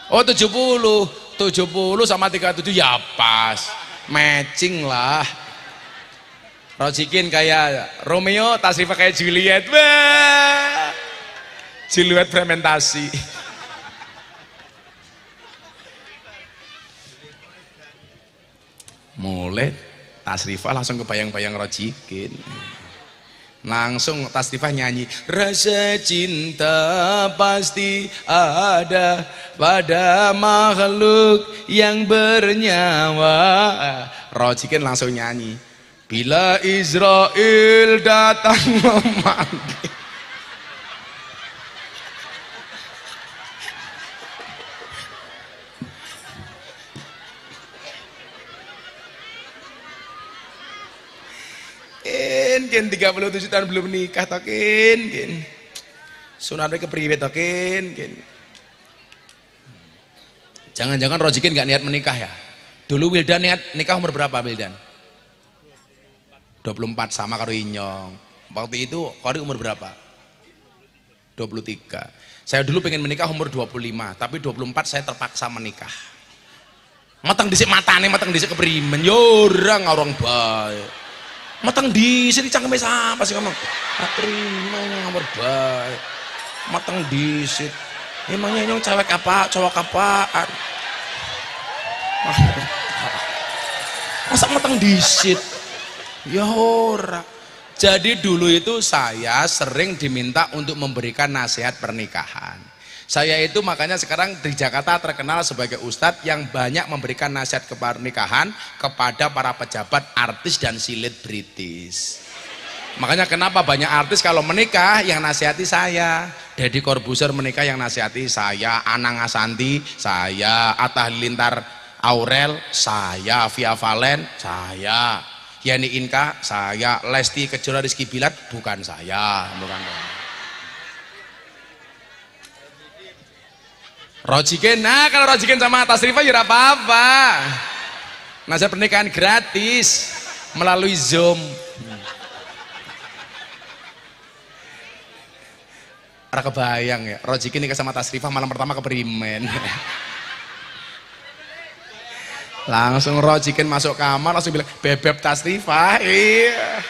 Oh 70 sama 37 ya pas, matching lah. Rojikin kayak Romeo, Tasrifah kayak Juliet. Wah, Juliet fermentasi. Mulai Tasrifah langsung kebayang-bayang Rojikin. Langsung Tasrifah nyanyi, rasa cinta pasti ada pada makhluk yang bernyawa. Rojikin langsung nyanyi, bila Israel datang memanggil. Ken 37 tahun belum nikah toh ken. Sunatnya kepriwe toh ken. Jangan-jangan Rojikin nggak niat menikah ya? Dulu Wildan niat nikah umur berapa Wildan? 24 sama karo Inyong. Waktu itu Kori umur berapa? 23. Saya dulu pengen menikah umur 25, tapi 24 saya terpaksa menikah. Matang dhisik matane, matang dhisik keprimen, yo ora orang bae. Matang dhisik dicangkeme apa sih ngomong? Terima nomor bae. Matang dhisik. Emangnya Inyong cewek apa, cowok apaan? Masa matang dhisik? Ya ora. Jadi dulu itu saya sering diminta untuk memberikan nasihat pernikahan. Saya itu makanya sekarang di Jakarta terkenal sebagai ustadz yang banyak memberikan nasihat ke pernikahan kepada para pejabat, artis dan selebritis. Makanya kenapa banyak artis kalau menikah yang nasihati saya. Deddy Corbuzier menikah yang nasihati saya, Anang Asanti saya, Atta Halilintar Aurel saya, Via Valen saya, Yani Inka saya, Lesti Kejora Rizky Bilar bukan saya, bukan. Rojikin, nah kalau Rojikin sama Tasrifa ya apa-apa. Nasihat pernikahan gratis melalui Zoom. Ora kebayang ya, Rojikin nikah sama Tasrifa malam pertama keprimen. Langsung Rojikin masuk kamar langsung bilang bebeb Tasrifa. Iya.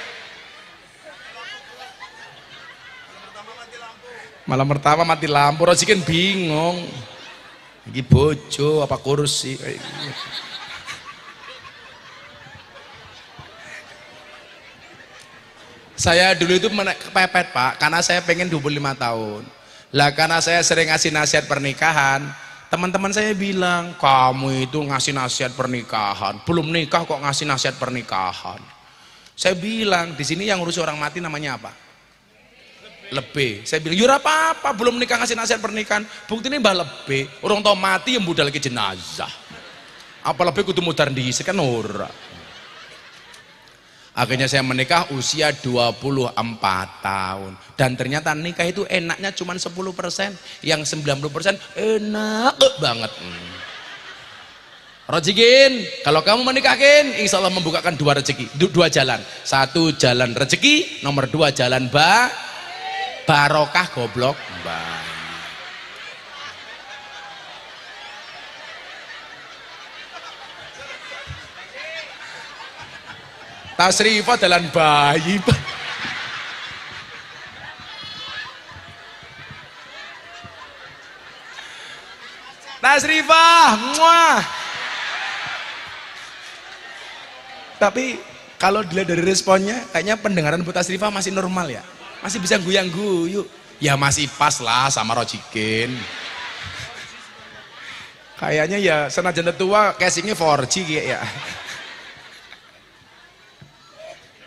Malam pertama mati lampu, Rojikin bingung. Iki bojo apa kursi? Saya dulu itu kepepet Pak, karena saya pengen 25 tahun. Lah karena saya sering ngasih nasihat pernikahan, teman-teman saya bilang, kamu itu ngasih nasihat pernikahan, belum nikah kok ngasih nasihat pernikahan. Saya bilang, di sini yang ngurus orang mati namanya apa? Lebih. Saya bilang, yura apa-apa, belum nikah ngasih nasihat pernikahan. Bukti ini mbah lebih, orang tau mati yang budal ke jenazah. Apa lebih kudu mudar diisi kan ora. Akhirnya saya menikah usia 24 tahun. Dan ternyata nikah itu enaknya cuma 10%. Yang 90% enak banget. Rojikin, kalau kamu menikahkan, insya Allah membukakan dua rezeki, dua jalan. Satu jalan rezeki, nomor dua jalan barokah goblok. Tasrifa dalam bayi. Tasrifa, muah. Tapi kalau dilihat dari responnya, kayaknya pendengaran Bu Tasrifa masih normal ya, masih bisa guyang-guyu. Ya masih pas lah sama Rojikin. Kayaknya ya senajan tua casingnya 4G ya.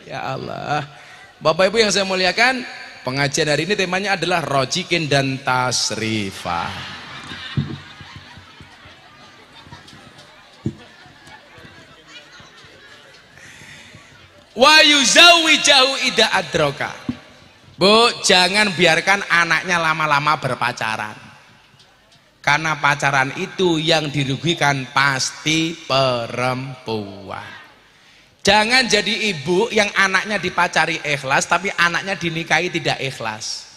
Ya Allah, Bapak Ibu yang saya muliakan, pengajian hari ini temanya adalah Rojikin dan Tasrifa. Wa yuzawijahu ida adroka. Bu, jangan biarkan anaknya lama-lama berpacaran. Karena pacaran itu yang dirugikan pasti perempuan. Jangan jadi ibu yang anaknya dipacari ikhlas tapi anaknya dinikahi tidak ikhlas.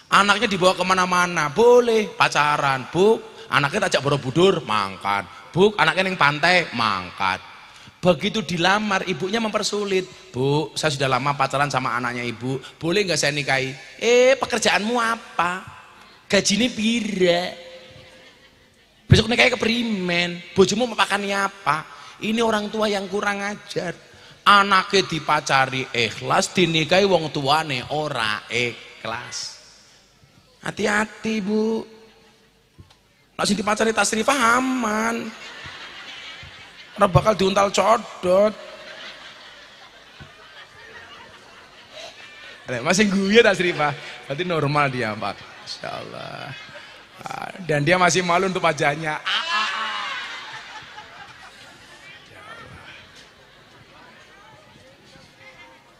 Anaknya dibawa kemana-mana, boleh pacaran, bu, anaknya tajak Borobudur, mangkat, bu, anaknya yang pantai, mangkat. Begitu dilamar, ibunya mempersulit, bu, saya sudah lama pacaran sama anaknya ibu, boleh nggak saya nikahi? Pekerjaanmu apa? Gajinya pira? Besok nikahi keprimen? Bojomu memakannya apa? Ini orang tua yang kurang ajar. Anaknya dipacari ikhlas, dinikahi wong tuane ora ikhlas. Hati-hati bu. Nek sing dipacari Tasrifa aman. Ora bakal diuntal codot. Masih guyu Tasrifa. Berarti normal dia Pak. Insyaallah. Dan dia masih malu untuk wajahnya.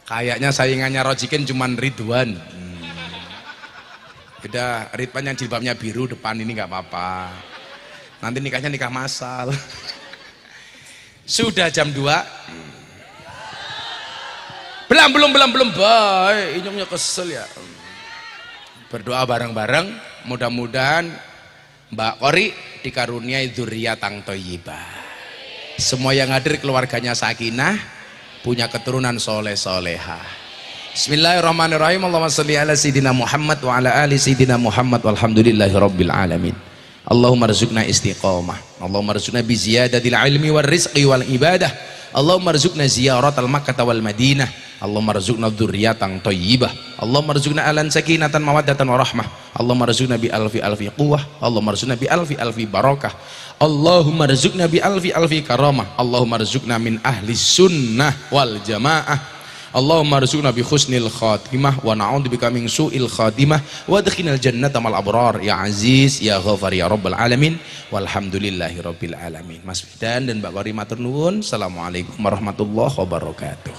Kayaknya saingannya Rojikin cuman Ridwan. Udah Ridwan yang jilbabnya biru depan ini nggak apa-apa. Nanti nikahnya nikah massal. Sudah jam 2. Belum baik, inyongnya kesel ya. Berdoa bareng-bareng, mudah-mudahan Mbak Kori dikaruniai dzurriatan thayyibah. Semua yang hadir keluarganya sakinah, punya keturunan soleh-solehah. Bismillahirrahmanirrahim. Allahumma sholli ala sayyidina Muhammad wa ala ali sayyidina Muhammad walhamdulillahi rabbil alamin. Allahumma rzuqna istiqamah. Allahumma rzuqna bi ziyadatil ilmi war rizqi wal ibadah. Allahumma rzuqna ziyaratal Makkah wal Madinah. Allahumma rzuqna dzurriatan thayyibah. Allahumma rzuqna alan sakinatan mawaddatan warahmah. Allahumma rzuqna bi alfi quwwah. Allahumma rzuqna bi alfi barakah. Allahumma rzuqna bi alfi karamah. Allahumma rzuqna min ahli sunnah wal jamaah. Allahumma rzuqna bi husnil khatimah wa na'udzubika min su'il khatimah wa adkhilnal jannata mal abrar ya aziz ya ghafar ya rabbal alamin walhamdulillahi rabbil alamin. Mas Fidan dan Mbak Kori matur nuwun. Assalamualaikum warahmatullahi wabarakatuh.